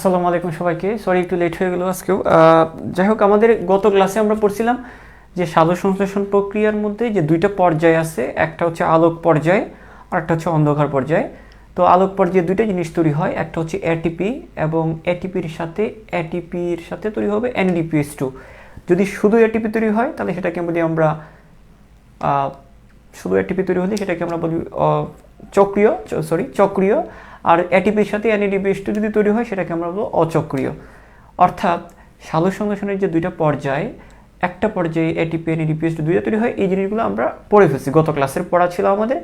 আসসালামু আলাইকুম সবাইকে। সরি একটু লেট হয়ে গেল আজকেও। যাই হোক, আমাদের গত ক্লাসে আমরা পড়ছিলাম যে সালোক সংশ্লেষণ প্রক্রিয়ার মধ্যে যে দুইটা পর্যায় আছে, একটা হচ্ছে আলোক পর্যায় আর একটা হচ্ছে অন্ধকার পর্যায়। তো আলোক পর্যায়ে দুইটা জিনিস তৈরি হয়, একটা হচ্ছে এটিপি এবং এটিপির সাথে তৈরি হবে NADPH2। যদি শুধু এটিপি তৈরি হয় তাহলে সেটাকে বলি আমরা শুধু এটিপি তৈরি হলে সেটাকে আমরা বলি চক্রীয়। আর এটিপির সাথে NADPH2 যদি তৈরি হয় সেটাকে আমরা বলবো অচক্রীয়। অর্থাৎ সালোক সংশ্লেষণের যে দুইটা পর্যায়, একটা পর্যায়ে এটিপি NADPH2 দুইটা তৈরি হয়, এই জিনিসগুলো আমরা পড়ে ফেলছি। গত ক্লাসের পড়া ছিল আমাদের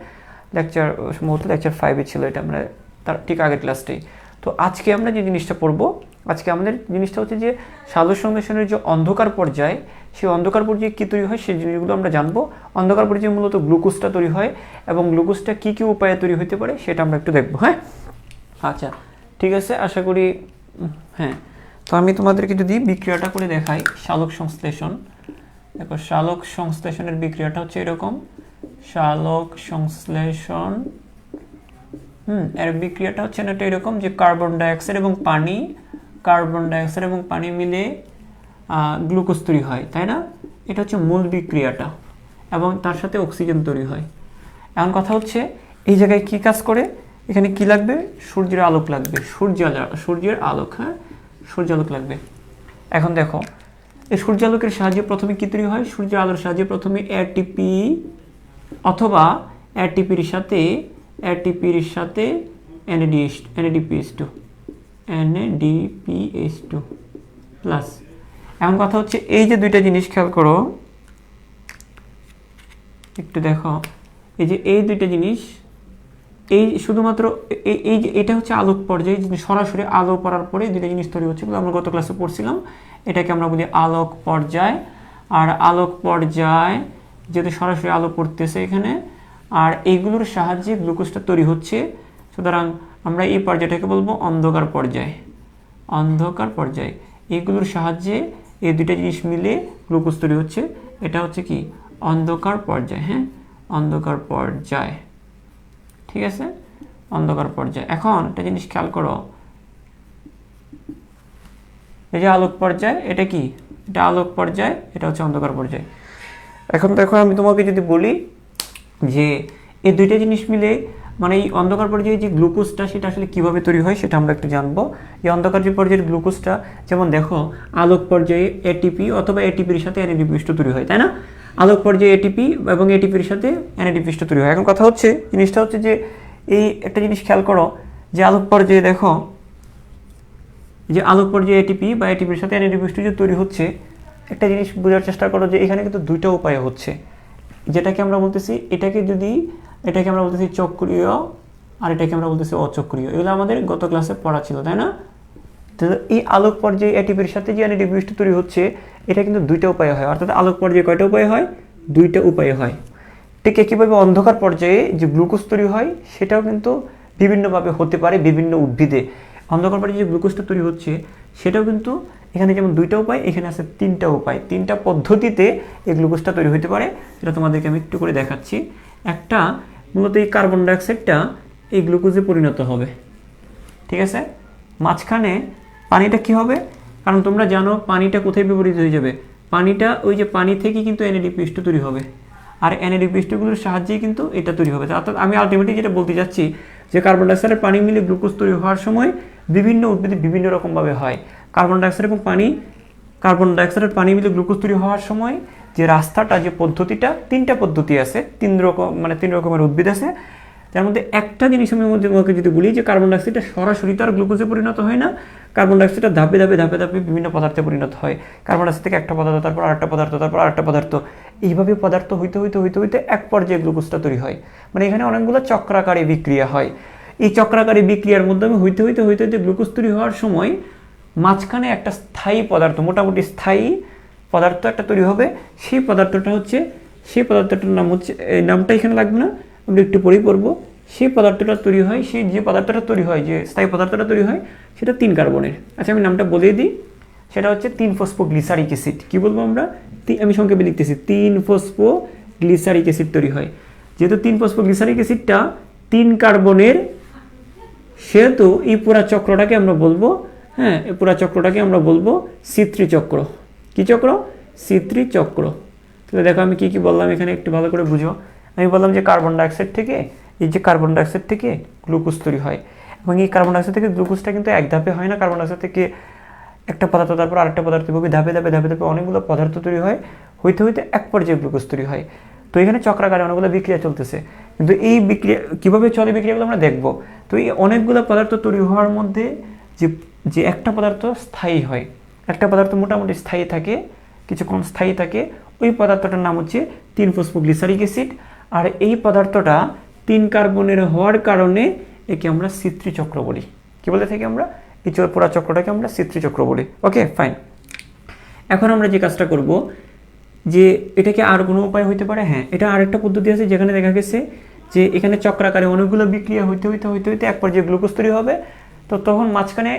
সম্ভবত লেকচার 5-এ ছিল এটা, আমরা তার ঠিক আগের ক্লাসটাই। তো আজকে আমরা যে জিনিসটা পড়বো, আজকে আমাদের জিনিসটা হচ্ছে যে সালোক সংশ্লেষণের যে অন্ধকার পর্যায়, সেই অন্ধকার পর্যায়ে কী তৈরি হয় সেই জিনিসগুলো আমরা জানবো। অন্ধকার পর্যায়ে মূলত গ্লুকোজটা তৈরি হয় এবং গ্লুকোজটা কী কী উপায়ে তৈরি হতে পারে সেটা আমরা একটু দেখবো। হ্যাঁ, আচ্ছা ঠিক আছে, আশা করি। হ্যাঁ, তো আমি তোমাদেরকে যদি বিক্রিয়াটা করে দেখাই, সালোক সংশ্লেষণ। দেখো, সালোক সংশ্লেষণের বিক্রিয়াটা হচ্ছে এরকম। সালোক সংশ্লেষণ এর বিক্রিয়াটা হচ্ছে না এরকম যে কার্বন ডাইঅক্সাইড এবং পানি মিলে গ্লুকোজ তৈরি হয়, তাই না? এটা হচ্ছে মূল বিক্রিয়াটা এবং তার সাথে অক্সিজেন তৈরি হয়। এখন কথা হচ্ছে এই জায়গায় কি কাজ করে, এখানে কি লাগবে? সূর্যের আলোক লাগবে, সূর্যের আলোক। হ্যাঁ, সূর্য আলোক লাগবে। এখন দেখো, এই সূর্যালোকের সাহায্যে প্রথমে কি তৈরি হয়? সূর্যের আলোর সাহায্যে প্রথমে এটিপি অথবা এটিপির সাথে NADPH2 প্লাস। এখন কথা হচ্ছে এই যে দুইটা জিনিস খেয়াল করো, একটু দেখো, এই যে এই দুইটা জিনিস, এই শুধুমাত্র এই যে এটা হচ্ছে আলোক পর্যায়ে, সরাসরি আলো পড়ার পরে দুইটা জিনিস তৈরি হচ্ছে, আমরা গত ক্লাসে পড়ছিলাম। এটাকে আমরা বলি আলোক পর্যায়। আর আলোক পর্যায় যেহেতু সরাসরি আলো পড়তেছে এখানে, আর এইগুলোর সাহায্যে গ্লুকোজটা তৈরি হচ্ছে, সুতরাং আমরা এই পর্যায়টাকে বলবো অন্ধকার পর্যায়। এইগুলোর সাহায্যে এই দুইটা জিনিস মিলে গ্লুকোজ তৈরি হচ্ছে, এটা হচ্ছে কি অন্ধকার পর্যায়। হ্যাঁ, অন্ধকার পর্যায়, ঠিক আছে, অন্ধকার পর্যায়। এখন একটা জিনিস খেয়াল করো, এই যে আলোক পর্যায়, এটা কি? এটা আলোক পর্যায়, এটা হচ্ছে অন্ধকার পর্যায়। এখন দেখো, আমি তোমাকে যদি বলি যে এই দুইটা জিনিস মিলে মানে এই অন্ধকার পর্যায়ে যে গ্লুকোজটা সেটা আসলে কিভাবে তৈরি হয় সেটা আমরা একটু জানবো। এই অন্ধকার যে পর্যায়ের গ্লুকোজটা, যেমন দেখো আলোক পর্যায়ে এটিপি অথবা এটিপির সাথে NADPH2 তৈরি হয়, তাই না? আলোক পর্যায়ে এটিপি এবং এটিপির সাথে NADPH2 তৈরি হয়। এখন কথা হচ্ছে, জিনিসটা হচ্ছে যে এই একটা জিনিস খেয়াল করো যে আলোক পর্যায়ে দেখো, যে আলোক পর্যায়ে এটিপি বা এটিপির সাথে NADPH2 যে তৈরি হচ্ছে, একটা জিনিস বোঝার চেষ্টা করো যে এখানে কিন্তু দুইটা উপায় হচ্ছে, যেটাকে আমরা বলতেছি, এটাকে আমরা বলতেছি চক্রীয় আর এটাকে আমরা বলতেছি অচক্রীয়। এগুলো আমাদের গত ক্লাসে পড়া ছিল, তাই না? তো এই আলোক পর্যায়ে এটিপির সাথে যে NADPH2 তৈরি হচ্ছে, এটা কিন্তু দুইটা উপায়ে হয়। অর্থাৎ আলোক পর্যায়ে কয়টা উপায় হয়? দুইটা উপায়ে হয়। ঠিক একইভাবে অন্ধকার পর্যায়ে যে গ্লুকোজ তৈরি হয় সেটাও কিন্তু বিভিন্নভাবে হতে পারে বিভিন্ন উদ্ভিদে। অন্ধকার পর্যায়ে যে গ্লুকোজটা তৈরি হচ্ছে সেটাও কিন্তু এখানে যেমন দুইটা উপায়, এখানে আছে তিনটা উপায়, তিনটা পদ্ধতিতে এই গ্লুকোজটা তৈরি হতে পারে। সেটা তোমাদেরকে আমি একটু করে দেখাচ্ছি। একটা, মূলত এই কার্বন ডাইঅক্সাইডটা এই গ্লুকোজে পরিণত হবে, ঠিক আছে? মাঝখানে পানিটা কি হবে? কারণ তোমরা জানো পানিটা কোথায় বিপরীত হয়ে যাবে, পানিটা ওই যে পানি থেকেই কিন্তু NADPH2 তৈরি হবে, আর NADPH2গুলোর সাহায্যেই কিন্তু এটা তৈরি হবে। অর্থাৎ আমি আলটিমেটলি যেটা বলতে চাচ্ছি যে কার্বন ডাইঅক্সাইডের পানি মিলে গ্লুকোজ তৈরি হওয়ার সময় বিভিন্ন উদ্ভিদে বিভিন্ন রকমভাবে হয়। কার্বন ডাইঅক্সাইডের পানি মিলে গ্লুকোজ তৈরি হওয়ার সময় যে রাস্তাটা, যে পদ্ধতিটা, তিনটা পদ্ধতি আছে, তিন রকমের উদ্ভিদ আছে। তার মধ্যে একটা জিনিস আমি তোমাকে যদি বলি যে কার্বন ডাইঅক্সাইডটা সরাসরি তার গ্লুকোজে পরিণত হয় না, কার্বন ডাইঅক্সাইডটা ধাপে ধাপে বিভিন্ন পদার্থে পরিণত হয়। কার্বন ডাইঅক্সাইড থেকে একটা পদার্থ, তারপর আরেকটা পদার্থ, তারপর আরেকটা পদার্থ, এইভাবে পদার্থ হইতে এক পর্যায়ে গ্লুকোজটা তৈরি হয়। মানে এখানে অনেকগুলো চক্রাকারে বিক্রিয়া হয়। এই চক্রাকারে বিক্রিয়ার মাধ্যমে হইতে গ্লুকোজ তৈরি হওয়ার সময় মাঝখানে একটা স্থায়ী পদার্থ, মোটামুটি স্থায়ী পদার্থ একটা তৈরি হবে। সেই পদার্থটার নাম হচ্ছে, এই নামটা এখানে লাগবে না, আমরা একটু পরেই পড়বো। সেই পদার্থটা তৈরি হয়, যে স্থায়ী পদার্থটা তৈরি হয় সেটা 3 কার্বনের। আচ্ছা, আমি নামটা বলে দিই, সেটা হচ্ছে 3-ফসফোগ্লিসারিক অ্যাসিড। কি বলবো আমরা? আমি সংক্ষেপে লিখতেছি, 3-ফসফোগ্লিসারিক অ্যাসিড তৈরি হয়। যেহেতু 3-ফসফোগ্লিসারিক অ্যাসিডটা 3 কার্বনের, সেহেতু এই পুরা চক্রটাকে আমরা বলবো হ্যাঁ, এই পুরো চক্রটাকে আমরা বলবো C3 চক্র। কি চক্র? C3 চক্র। তাহলে দেখো আমি কি কি বললাম এখানে একটু ভালো করে বুঝো। আমি বললাম যে কার্বন ডাইঅক্সাইড থেকে গ্লুকোজ তৈরি হয়, এবং এই কার্বন ডাইঅক্সাইড থেকে গ্লুকোজটা কিন্তু এক ধাপে হয় না। কার্বন ডাইঅক্সাইড থেকে একটা পদার্থ, তারপর আরেকটা পদার্থ, ধাপে ধাপে অনেকগুলো পদার্থ তৈরি হয়, হইতে এক পর্যায়ে গ্লুকোজ তৈরি হয়। তো এখানে চক্রাকারে অনেকগুলো বিক্রিয়া চলতেছে, কিন্তু এই বিক্রিয়া কীভাবে চলে বিক্রিয়াগুলো আমরা দেখবো। তো এই অনেকগুলো পদার্থ তৈরি হওয়ার মধ্যে যে একটা পদার্থ স্থায়ী হয়, একটা পদার্থ মোটামুটি স্থায়ী থাকে, কিছুক্ষণ স্থায়ী থাকে, ওই পদার্থটার নাম হচ্ছে 3-ফসফোগ্লিসারিক অ্যাসিড। আর এই পদার্থটা 3 কার্বনের হওয়ার কারণে একে আমরা C3 চক্র বলি। কি বলে থাকি আমরা? এই পুরো চক্রটাকে আমরা C3 চক্র বলি। ওকে, ফাইন। এখন আমরা যে কাজটা করব, যে এটাকে আর কোনো উপায় হইতে পারে। হ্যাঁ, এটা আরেকটা পদ্ধতি আছে যেখানে দেখা গেছে যে এখানে চক্রাকারে অনেকগুলো বিক্রিয়া হইতে এক পর্যায়ে গ্লুকোজ তৈরি হবে। তো তখন মাঝখানে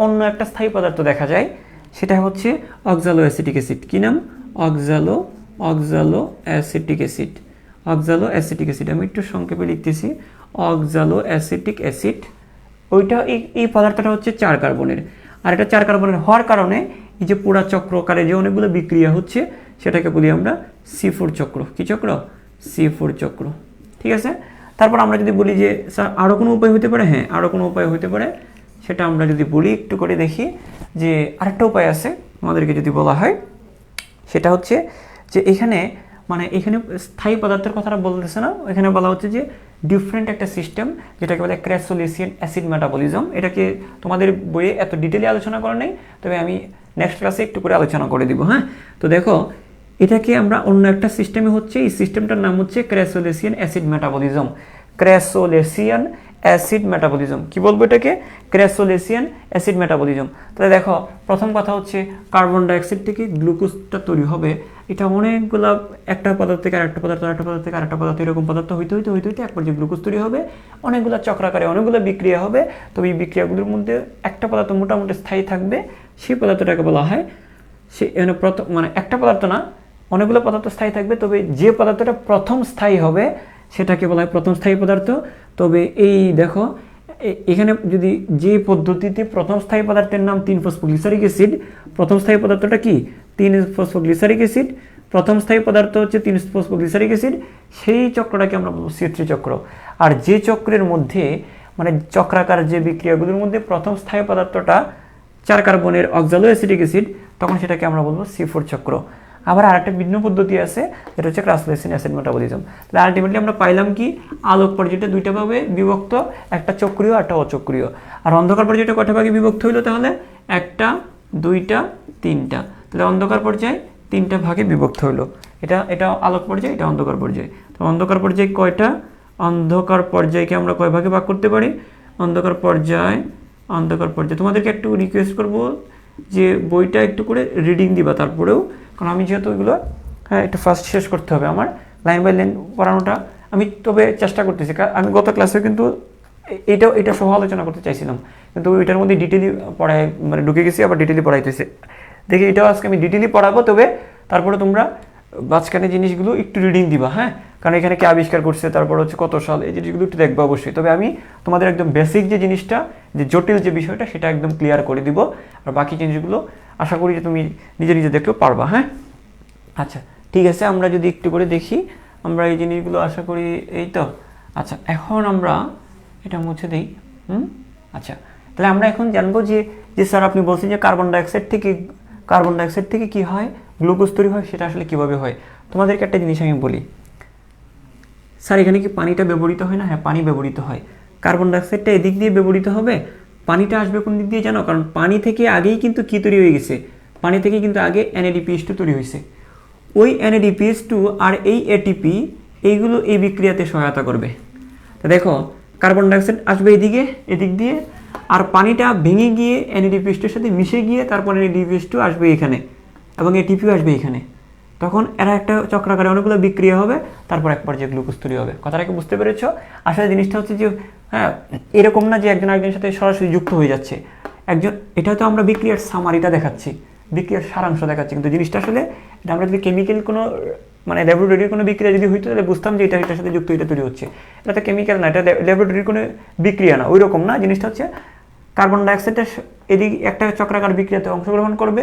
অন্য একটা স্থায়ী পদার্থ দেখা যায়, সেটা হচ্ছে অক্সালো অ্যাসিটিক অ্যাসিড। কি নাম? অক্সালো অ্যাসিটিক অ্যাসিড। অক্সালো অ্যাসিটিক অ্যাসিড, আমি একটু সংক্ষেপে লিখতেছি, অক্সালো অ্যাসিটিক অ্যাসিড। ওইটা এই পদার্থটা হচ্ছে 4 কার্বনের, আর এটা 4 কার্বনের হওয়ার কারণে এই যে পুরা চক্রকারে যে অনেকগুলো বিক্রিয়া হচ্ছে সেটাকে বলি আমরা C4 চক্র। কি চক্র? C4 চক্র। ঠিক আছে। তারপর আমরা যদি বলি যে স্যার আরও কোনো উপায় হতে পারে, হ্যাঁ আরও কোনো উপায় হতে পারে, সেটা আমরা যদি বলি একটু করে দেখি যে আরেকটা উপায় আছে আমাদেরকে যদি বলা হয়, সেটা হচ্ছে যে এখানে এখানে স্থায়ী পদার্থের কথাটা বলতেছে না, এখানে বলা হচ্ছে যে ডিফারেন্ট একটা সিস্টেম যেটাকে বলে ক্র্যাসোলিসিয়ান অ্যাসিড মেটাবলিজম। এটাকে তোমাদের বইয়ে এত ডিটেলে আলোচনা করা নেই, তবে আমি নেক্সট ক্লাসে একটু করে আলোচনা করে দিব। হ্যাঁ, তো দেখো এটাকে আমরা অন্য একটা সিস্টেমে হচ্ছে, এই সিস্টেমটার নাম হচ্ছে crassulacean acid metabolism. Crassulacean acid metabolism. কি বলবো এটাকে? Crassulacean acid metabolism. তাহলে দেখো প্রথম কথা হচ্ছে কার্বন ডাইঅক্সাইড থেকে গ্লুকোজটা তৈরি হবে। এটা অনেকগুলা একটা পদার্থ থেকে আরেকটা পদার্থ, আরেকটা পদার্থ থেকে আরেকটা পদার্থ, এরকম পদার্থ হইতে এক পর্যায়ে গ্লুকোজ তৈরি হবে। অনেকগুলো চক্রাকারে অনেকগুলো বিক্রিয়া হবে। তবে এই বিক্রিয়াগুলোর মধ্যে একটা পদার্থ মোটামুটি স্থায়ী থাকবে, সেই পদার্থটাকে বলা হয় একটা পদার্থ না, অনেকগুলো পদার্থ স্থায়ী থাকবে, তবে যে পদার্থটা প্রথম স্থায়ী হবে সেটাকে বলা হয় প্রথম স্থায়ী পদার্থ। তবে এই দেখো এখানে যদি যে পদ্ধতিতে প্রথম স্থায়ী পদার্থের নাম 3-ফসফোগ্লিসারিক অ্যাসিড, প্রথম স্থায়ী পদার্থটা কি? 3-ফসফোগ্লিসারিক অ্যাসিড। প্রথম স্থায়ী পদার্থ হচ্ছে 3-ফসফোগ্লিসারিক অ্যাসিড, সেই চক্রটাকে আমরা বলবো C3 চক্র। আর যে চক্রের মধ্যে চক্রাকার যে বিক্রিয়াগুলোর মধ্যে প্রথম স্থায়ী পদার্থটা 4 কার্বনের অক্সালো অ্যাসিটিক অ্যাসিড, তখন সেটাকে আমরা বলবো C4 চক্র। আবার আরেকটা ভিন্ন পদ্ধতি আছে, যেটা হচ্ছে ক্র্যাসোলিসিয়ান অ্যাসিড মেটাবলিজম। তাহলে আলটিমেটলি আমরা পাইলাম কি? আলোক পর্যায়টা দুইটা ভাবে বিভক্ত, একটা চক্রীয় একটা অচক্রীয়। আর অন্ধকার পর্যায়টা কয়টা ভাগে বিভক্ত হইলো তাহলে? 1টা 2টা 3টা। তাহলে অন্ধকার পর্যায় 3টা ভাগে বিভক্ত হইলো। এটা আলোক পর্যায়, এটা অন্ধকার পর্যায়। তো অন্ধকার পর্যায় কয়টা? অন্ধকার পর্যায়কে আমরা কয় ভাগে ভাগ করতে পারি? অন্ধকার পর্যায় তোমাদেরকে একটু রিকোয়েস্ট করব যে বইটা একটু করে রিডিং দিবা তারপরেও, কারণ আমি যেহেতু ওইগুলো একটু ফার্স্ট শেষ করতে হবে আমার, লাইন বাই লাইন পড়ানোটা আমি তবে চেষ্টা করতেছি। আমি গত ক্লাসে কিন্তু এটা সহ আলোচনা করতে চাইছিলাম, কিন্তু ওইটার মধ্যে ডিটেলি পড়ায় ঢুকে গেছি, আবার ডিটেলি পড়াইতেছে। দেখি এটাও আজকে আমি ডিটেলি পড়াবো, তবে তারপরে তোমরা মাঝখানে জিনিসগুলো একটু রিডিং দিবা। হ্যাঁ, কারণ এখানে কে আবিষ্কার করছে, তারপর হচ্ছে কত সাল, এই জিনিসগুলো একটু দেখবো অবশ্যই। তবে আমি তোমাদের একদম বেসিক যে জিনিসটা, যে জটিল যে বিষয়টা, সেটা একদম ক্লিয়ার করে দিব। আর বাকি জিনিসগুলো আশা করি যে তুমি নিজে নিজে দেখতেও পারবা। হ্যাঁ, আচ্ছা ঠিক আছে। আমরা যদি একটু করে দেখি, আমরা এই জিনিসগুলো আশা করি এই তো। আচ্ছা, এখন আমরা এটা মুছে দিই। আচ্ছা, তাহলে আমরা এখন জানবো যে স্যার আপনি বলছেন যে কার্বন ডাইঅক্সাইড থেকে কি হয়? গ্লুকোজ তৈরি হয়। সেটা আসলে কিভাবে হয়? তোমাদেরকে একটা জিনিস আমি বলি, স্যার এখানে কি পানিটা ব্যবহৃত হয় না? হ্যাঁ, পানি ব্যবহৃত হয়। কার্বন ডাইঅক্সাইডটা এদিক দিয়ে ব্যবহৃত হবে, পানিটা আসবে কোন দিক দিয়ে জানো? কারণ পানি থেকে আগেই কিন্তু কি তৈরি হয়ে গেছে? পানি থেকে কিন্তু আগে NADPH2 তৈরি হয়েছে। ওই NADPH2 আর এই ATP এইগুলো এই বিক্রিয়াতে সহায়তা করবে। তো দেখো কার্বন ডাইঅক্সাইড আসবে এদিক দিয়ে, আর পানিটা ভেঙে গিয়ে NADPH2 এর সাথে মিশে গিয়ে তারপর NADPH2 আসবে এখানে, এবং ATP আসবে এখানে। তখন এরা একটা চক্রাকারে অনেকগুলো বিক্রিয়া হবে, তারপর এক পর্যায়ে গ্লুকোজ তৈরি হবে। কথাটা কি বুঝতে পেরেছ? আসলে জিনিসটা হচ্ছে যে হ্যাঁ, এরকম না যে একজন আরেকজনের সাথে সরাসরি যুক্ত হয়ে যাচ্ছে। এটা তো আমরা বিক্রিয়ার সামারিটা দেখাচ্ছি, বিক্রিয়ার সারাংশ দেখাচ্ছি, কিন্তু জিনিসটা আসলে এটা আমরা যদি কেমিক্যাল কোনো ল্যাবরেটরির কোনো বিক্রিয়া যদি হইতো তাহলে বুঝতাম যে এটার সাথে যুক্ত, এটা তৈরি হচ্ছে। এটা তো কেমিক্যাল না, এটা ল্যাবরেটরির কোনো বিক্রিয়া না, ওই রকম না। জিনিসটা হচ্ছে কার্বন ডাইঅক্সাইডটা এদিকে একটা চক্রাকার বিক্রিয়াতে অংশগ্রহণ করবে,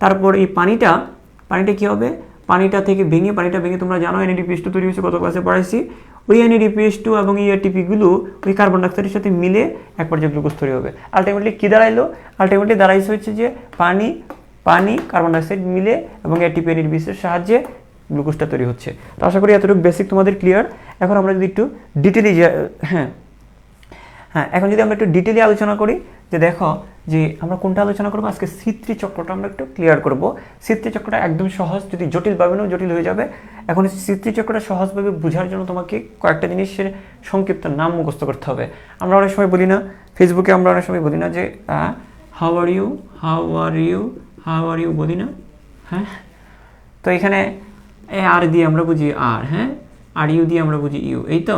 তারপর এই পানিটা কি হবে, পানিটা ভেঙে তোমরা জানো NADPH2 তৈরি হয়েছে, কত ক্লাসে পড়াইছি, ওই NADPH2 এবং ATPগুলো ওই কার্বন ডাইঅক্সাইডের সাথে মিলে এক পর্যায়ে গ্লুকোজ তৈরি হবে। আলটিমেটলি কি দাঁড়াইলো, দাঁড়াইছে হচ্ছে যে পানি কার্বন ডাইঅক্সাইড মিলে এবং ATP NADPHর সাহায্যে গ্লুকোজটা তৈরি হচ্ছে। তো আশা করি এতটুকু বেসিক তোমাদের ক্লিয়ার। এখন আমরা যদি একটু ডিটেইলি এখন যদি আমরা একটু ডিটেইলি আলোচনা করি, যে দেখো যে আমরা কোনটা আলোচনা করবো আজকে, C3 চক্রটা আমরা একটু ক্লিয়ার করব। C3 চক্রটা একদম সহজ, যদি জটিল ভাবেও জটিল হয়ে যাবে। এখন C3 চক্রটা সহজভাবে বোঝার জন্য তোমাকে কয়েকটা জিনিসের সংক্ষিপ্ত নাম মুখস্থ করতে হবে। আমরা অনেক সময় বলি না, ফেসবুকে আমরা অনেক সময় বলি না যে হাউ আর ইউ বলি না, হ্যাঁ। তো এখানে আর দিয়ে আমরা বুঝি আর, হ্যাঁ, আর ইউ দিয়ে আমরা বুঝি ইউ, এই তো।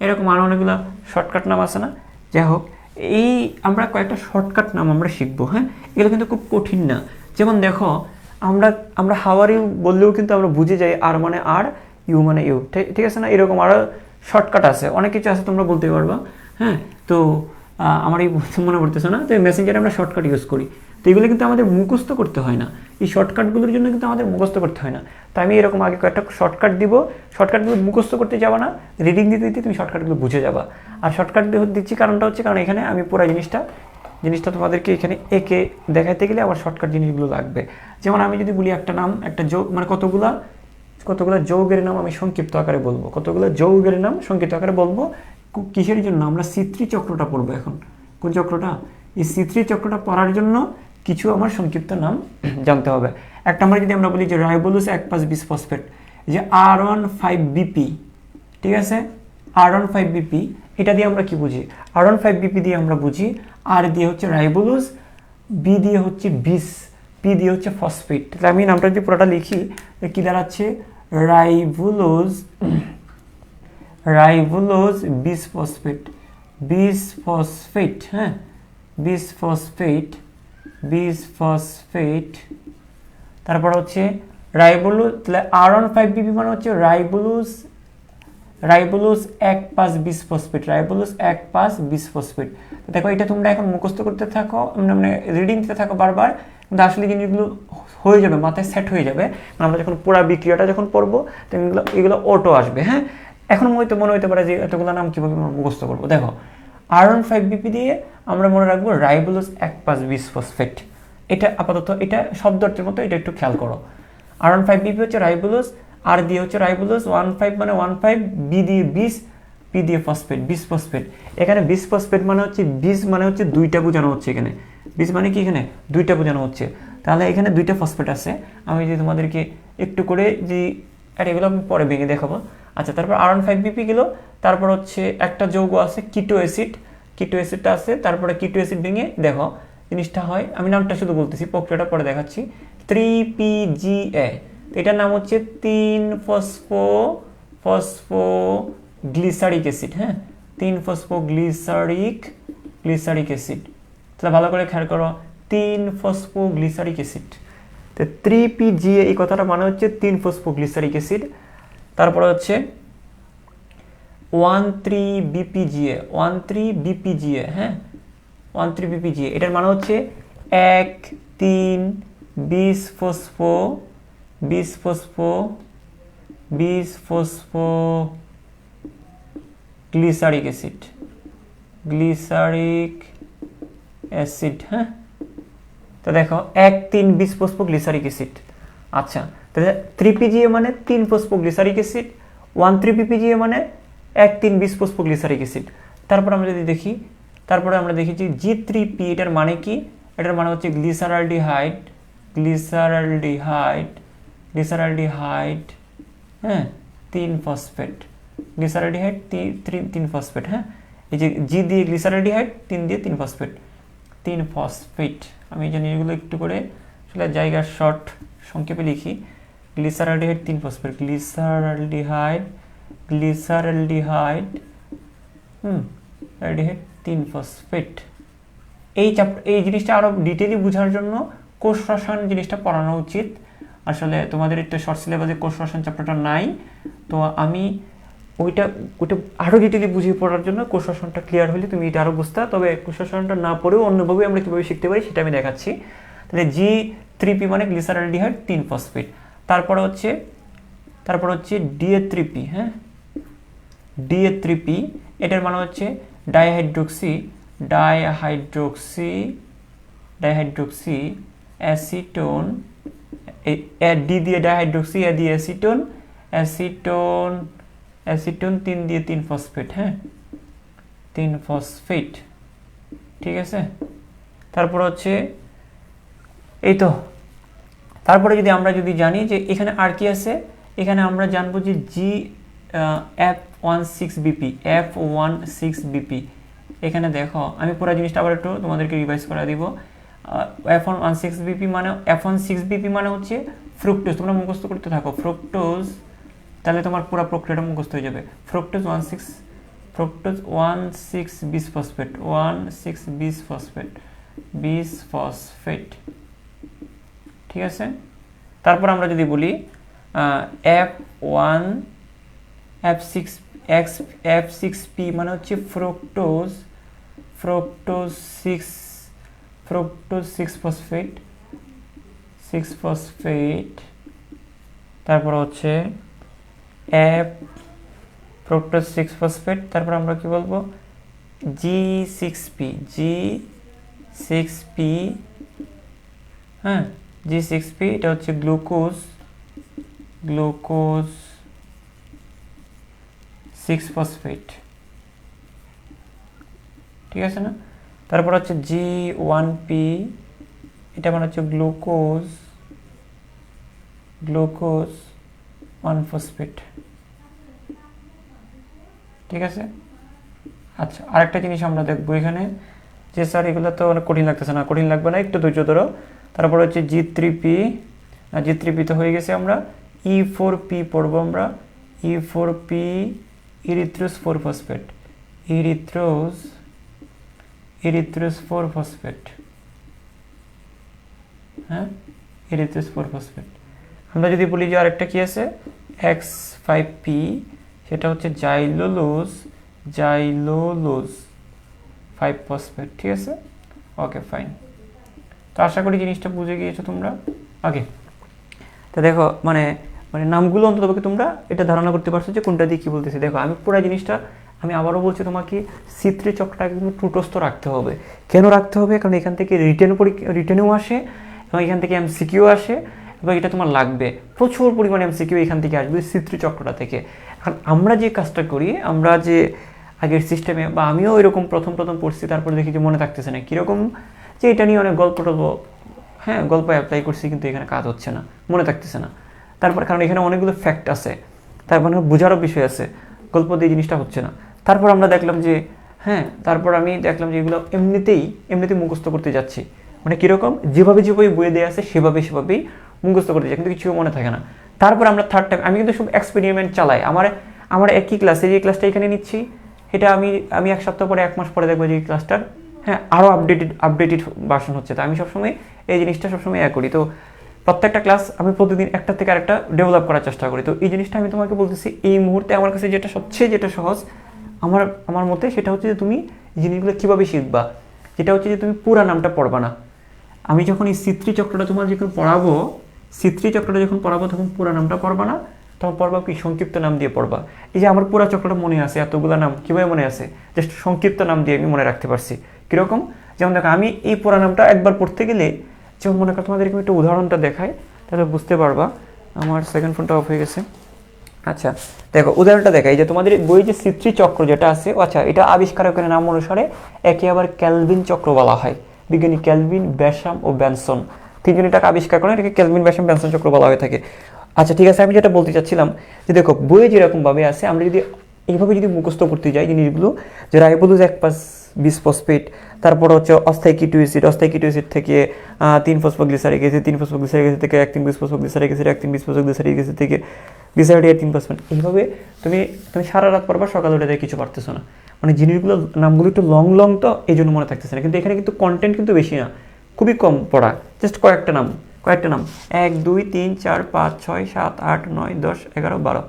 এরকম আরও অনেকগুলো শর্টকাট নাম আছে না। যাই হোক, এই আমরা কয়েকটা শর্টকাট নাম আমরা শিখবো, হ্যাঁ। এগুলো কিন্তু খুব কঠিন না। যেমন দেখো, আমরা হাউ আর ইউ বললেও কিন্তু আমরা বুঝে যাই আর মানে আর, ইউ মানে ইউ, ঠিক আছে না। এরকম আরও শর্টকাট আছে, অনেক কিছু আছে, তোমরা বলতে পারবা, হ্যাঁ। তো আমার এই মনে পড়তেছে না। তো মেসেঞ্জারে আমরা শর্টকাট ইউজ করি, তো এগুলো কিন্তু আমাদের মুখস্থ করতে হয় না। এই শর্টকাটগুলোর জন্য কিন্তু আমাদের মুখস্থ করতে হয় না। তো আমি এরকম আগে কয়েকটা শর্টকাট দিব, শর্টকাটগুলো মুখস্থ করতে যাবা না, রিডিং দিতে দিতে তুমি শর্টকাটগুলো বুঝে যাবা। আর শর্টকাট দিচ্ছি কারণটা হচ্ছে, কারণ এখানে আমি পুরো জিনিসটা তোমাদেরকে এখানে একে দেখাইতে গেলে আবার শর্টকাট জিনিসগুলো লাগবে। যেমন আমি যদি বলি একটা নাম, একটা যোগ, মানে কতগুলা যৌগের নাম আমি সংক্ষিপ্ত আকারে বলবো, কিসের জন্য? আমরা C3 চক্রটা পড়বো এখন। কোন চক্রটা? এই C3 চক্রটা পড়ার জন্য কিছু আমার সংক্ষিপ্ত নাম জানতে হবে। একটা আমরা বলি যে রাইবোলোজ 1,5 বিসফসফেট, যে R15BP, ঠিক আছে, R15BP, এটা দিয়ে আমরা কি বুঝি? R15BP দিয়ে আমরা বুঝি আর দিয়ে হচ্ছে রাইবোলোজ, বি দিয়ে হচ্ছে বিস, পি দিয়ে হচ্ছে ফসফেট। তাহলে আমি নামটা যদি পুরোটা লিখি, কি দাঁড়াচ্ছে? রাইবোলোজ বিসফসফেট, হ্যাঁ, বিসফসফেট। তারপর হচ্ছে রাইবোলোজ, তাহলে R15BP মানে হচ্ছে রাইবোলোজ 1,5 বিসফসফেট, তো দেখো এটা তোমরা এখন মুখস্থ করতে থাকো, মানে রিডিং দিতে থাকো বারবার, কিন্তু আসলে জিনিসগুলো হয়ে যাবে, মাথায় সেট হয়ে যাবে। আমরা যখন পুরা বিক্রিয়াটা যখন পড়বো, তখন এগুলো অটো আসবে, হ্যাঁ। এখন মনে হতে পারে যে এতগুলো নাম কীভাবে আমরা মুখস্থ করবো। দেখো, R15BP দিয়ে আমরা মনে রাখবো রাইবোলোজ 1,5 বিসফসফেট। এটা আপাতত এটা শব্দার্থের মতো, এটা একটু খেয়াল করো। R15BP হচ্ছে রাইবোলোজ, আর দিয়ে হচ্ছে রাইবোলোজ 15 মানে 15, বি দিয়ে বিস, পি দিয়ে ফসফেট, বিসফসফেট। এখানে বিসফসফেট মানে হচ্ছে বিস মানে হচ্ছে দুইটা বোঝানো হচ্ছে, এখানে বিস মানে কি, এখানে দুইটা বোঝানো হচ্ছে। তাহলে এখানে দুইটা ফসফেট আছে। আমি যদি তোমাদেরকে একটু করে যে, আর এগুলো আমি পরে ভেঙে দেখাবো। আচ্ছা, তারপর R15BP গেল, তারপর হচ্ছে একটা যৌগ আছে কিটো অ্যাসিডটা আছে, তারপরে কিটো অ্যাসিড ভেঙে দেখো জিনিসটা হয়, আমি নামটা শুধু বলতেছি, প্রক্রিয়াটা পরে দেখাচ্ছি। 3PGA, এটার নাম হচ্ছে 3-ফসফোগ্লিসারিক অ্যাসিড, হ্যাঁ, 3-ফসফোগ্লিসারিক অ্যাসিড। তাহলে ভালো করে খেয়াল করো, 3-ফসফোগ্লিসারিক অ্যাসিড। তো 3PGA এই কথাটা মানে হচ্ছে 3-ফসফোগ্লিসারিক অ্যাসিড। তারপরে হচ্ছে 13BPGA, হ্যাঁ, 13BPGA, এটার মানে হচ্ছে 1,3 বিসফসফোগ্লিসারিক অ্যাসিড, হ্যাঁ। তো দেখো 1,3 বিসফসফোগ্লিসারিক অ্যাসিড। আচ্ছা, তাহলে 3PGA মানে 3-ফসফোগ্লিসারিক অ্যাসিড, 13BPGA মানে 1,3 বিসফসফোগ্লিসারিক অ্যাসিড। তারপর আমরা যদি দেখি, তারপরে আমরা দেখি যে G3P, এটার মানে কি? এটার মানে হচ্ছে গ্লিসারালডিহাইড, হ্যাঁ, 3-ফসফেট, গ্লিসারালডিহাইড 3-ফসফেট, হ্যাঁ। এই যে জি দিয়ে গ্লিসারালডিহাইড, 3 দিয়ে 3-ফসফেট। আমি এই জিনিসগুলো একটু করে আসলে জায়গার শর্ট সংক্ষেপে লিখি। Glyceraldehyde three phosphate, glyceraldehyde three phosphate. এই জিনিসটা আরো ডিটেইলি বোঝার জন্য কোষ রসায়ন জিনিসটা পড়ানো উচিত। আসলে তোমাদের একটু শর্ট সিলেবাসে কোষ রসায়ন চ্যাপ্টারটা নাই, তো আমি ওইটা ওইটা আরও ডিটেলি বুঝিয়ে পড়ার জন্য কোষাসনটা ক্লিয়ার হলে তুমি এটা আরও বুঝতে, তবে কোষাসনটা না পড়েও অন্যভাবে আমরা কীভাবে শিখতে পারি সেটা আমি দেখাচ্ছি। তাহলে G3P মানে গ্লিসারলডিহাইড 3-ফসফেট। তারপর হচ্ছে Da3P, হ্যাঁ, Da3P এটার মানে হচ্ছে ডাইহাইড্রোক্সি অ্যাসিটোন, ডি দিয়ে ডাইহাইড্রোক্সি, এ দিয়ে অ্যাসিটোন 3 দিয়ে 3-ফসফেট, হ্যাঁ, 3-ফসফেট, ঠিক আছে। তারপর হচ্ছে এই তো, তারপরে যদি আমরা জানি যে এখানে আর কি আছে, এখানে আমরা জানবো যে F16BP, এখানে দেখো আমি পুরো জিনিসটা আবার একটু তোমাদেরকে রিভাইজ করে দিব। F16BP মানে হচ্ছে ফ্রুক্টোজ, তোমরা মুখস্থ করতে থাকো ফ্রুক্টোজ, তাহলে তোমার পুরো প্রক্রিয়াটা মুখস্থ হয়ে যাবে। ফ্রুক্টোজ 16 ঠিক আছে। তারপর আমরা যদি বলি F6P মানে হচ্ছে ফ্রুক্টোজ 6-ফসফেট। তারপর হচ্ছে ফ্রুক্টোজ 6-ফসফেট। তারপর আমরা কি বলবো, G6P, হ্যাঁ, G6P এটা হচ্ছে গ্লুকোজ 6-ফসফেট, ঠিক আছে না। তারপর হচ্ছে G1P, এটা মানে হচ্ছে গ্লুকোজ 1-ফসফেট, ঠিক আছে। আচ্ছা, আরেকটা জিনিস আমরা দেখবো এখানে যে স্যার এগুলো তো অনেক কঠিন লাগতেছে না, কঠিন লাগবে না, একটু ধৈর্য ধরো। তারপর হচ্ছে G3P তো হয়ে গেছে, আমরা E4P পড়বো, আমরা E4P ইরিথ্রোজ 4-ফসফেট, হ্যাঁ, ইরিথ্রোজ 4-ফসফেট। আমরা যদি বলি যে আরেকটা কি আছে X5P, সেটা হচ্ছে জাইলোলোজ 5-ফসফেট, ঠিক আছে। ওকে, ফাইন। তো আশা করি জিনিসটা বুঝে গিয়েছো তোমরা। ওকে, তো দেখো মানে নামগুলো অন্ততপক্ষে তোমরা এটা ধারণা করতে পারছো যে কোনটা দিয়ে কী বলতেছি। দেখো আমি পুরো জিনিসটা আমি আবারও বলছি, তোমাকে C3 চক্রটাকে কিন্তু টুটস্থ রাখতে হবে। কেন রাখতে হবে? কারণ এখান থেকে রিটেনেও আসে এবং এখান থেকে MCQ আসে এবং এটা তোমার লাগবে, প্রচুর পরিমাণে MCQ এখান থেকে আসবে C3 চক্রটা থেকে। এখন আমরা যে কাজটা করি, আমরা যে আগের সিস্টেমে বা আমিও এরকম প্রথম পড়ছি, তারপরে দেখি যে মনে থাকতেছে না, কীরকম যে এটা নিয়ে অনেক গল্প অ্যাপ্লাই করছি কিন্তু এখানে কাজ হচ্ছে না, মনে থাকতেছে না। তারপর কারণ এখানে অনেকগুলো ফ্যাক্ট আছে, তারপর বোঝারও বিষয় আছে, গল্প দিয়ে জিনিসটা হচ্ছে না। তারপর আমরা দেখলাম যে আমি দেখলাম যে এগুলো এমনিতেই মুখস্থ করতে যাচ্ছি, মানে কীরকম যেভাবে বইয়ে দেওয়া আছে সেভাবেই মুখস্থ করতে যাই, কিন্তু কিছু মনে থাকে না। তারপর আমরা থার্ড টাইম আমি কিন্তু সব এক্সপেরিমেন্ট চালাই। আমার একই ক্লাসে যে ক্লাসটা এখানে নিচ্ছি, এটা আমি 1 সপ্তাহ পরে 1 মাস পরে দেখবো যে এই ক্লাসটার আরও আপডেটেড ভার্সন হচ্ছে। তো আমি সবসময় এই জিনিসটা সবসময় করি। তো প্রত্যেকটা ক্লাস আমি প্রতিদিন একটা থেকে আরেকটা ডেভেলপ করার চেষ্টা করি। তো এই জিনিসটা আমি তোমাকে বলতেছি, এই মুহূর্তে আমার কাছে যেটা সহজ আমার মতে, সেটা হচ্ছে যে তুমি এই জিনিসগুলো কীভাবে শিখবা, যেটা হচ্ছে যে তুমি পুরা নামটা পড়বা না। আমি যখন এই C3 চক্রটা যখন পড়াবো তখন পুরা নামটা পড়বা না, তখন পড়বা কি সংক্ষিপ্ত নাম দিয়ে পড়বা। এই যে আমার পুরা চক্রটা মনে আছে, এতগুলো নাম কীভাবে মনে আছে, জাস্ট সংক্ষিপ্ত নাম দিয়ে আমি মনে রাখতে পারছি। কীরকম? যেমন দেখো, আমি এই পুরা নামটা একবার পড়তে গেলে, যেমন মনে করো তোমাদেরকে একটু উদাহরণটা দেখাই, তাহলে বুঝতে পারবা। আমার সেকেন্ড ফোনটা অফ হয়ে গেছে। আচ্ছা দেখো, উদাহরণটা দেখাই যে তোমাদের বই যে C3 চক্র যেটা আছে, আচ্ছা এটা আবিষ্কারকের নাম অনুসারে একে আবার ক্যালভিন চক্র বলা হয়। বিজ্ঞানী ক্যালভিন, ব্যাসাম ও ব্যানসন তিনজন এটাকে আবিষ্কার করেন, এটাকে ক্যালভিন, ব্যাসাম, ব্যানসন চক্র বলা হয়ে থাকে। আচ্ছা ঠিক আছে, আমি যেটা বলতে চাচ্ছিলাম যে দেখো বইয়ে যেরকমভাবে আছে, আমরা যদি এইভাবে মুখস্থ করতে যাই জিনিসগুলো, যে রাইবোলোজ 1-20-ফসফেট, তারপর হচ্ছে অস্থায়ী কিটো অ্যাসিড থেকে 3-ফসফোগ্লিসারিক অ্যাসিড, 3-ফসফোগ্লিসারিক অ্যাসিড থেকে 1,3-বিসফসফোগ্লিসারিক অ্যাসিড, 1,3-বিসফসফোগ্লিসারিক অ্যাসিড থেকে গ্লিসারিড 3%, এইভাবে তুমি সারা রাত পড়বা, সকালে উঠে দেখে কিছু পারতেছো না। মানে জিনিসগুলো নামগুলো একটু লং তো এই জন্য মনে থাকতেছে না। কিন্তু এখানে কিন্তু কন্টেন্ট কিন্তু বেশি না, খুবই কম পড়া, জাস্ট কয়েকটা নাম 1, 2, 3, 4, 5, 6, 7, 8, 9, 10, 11, 12।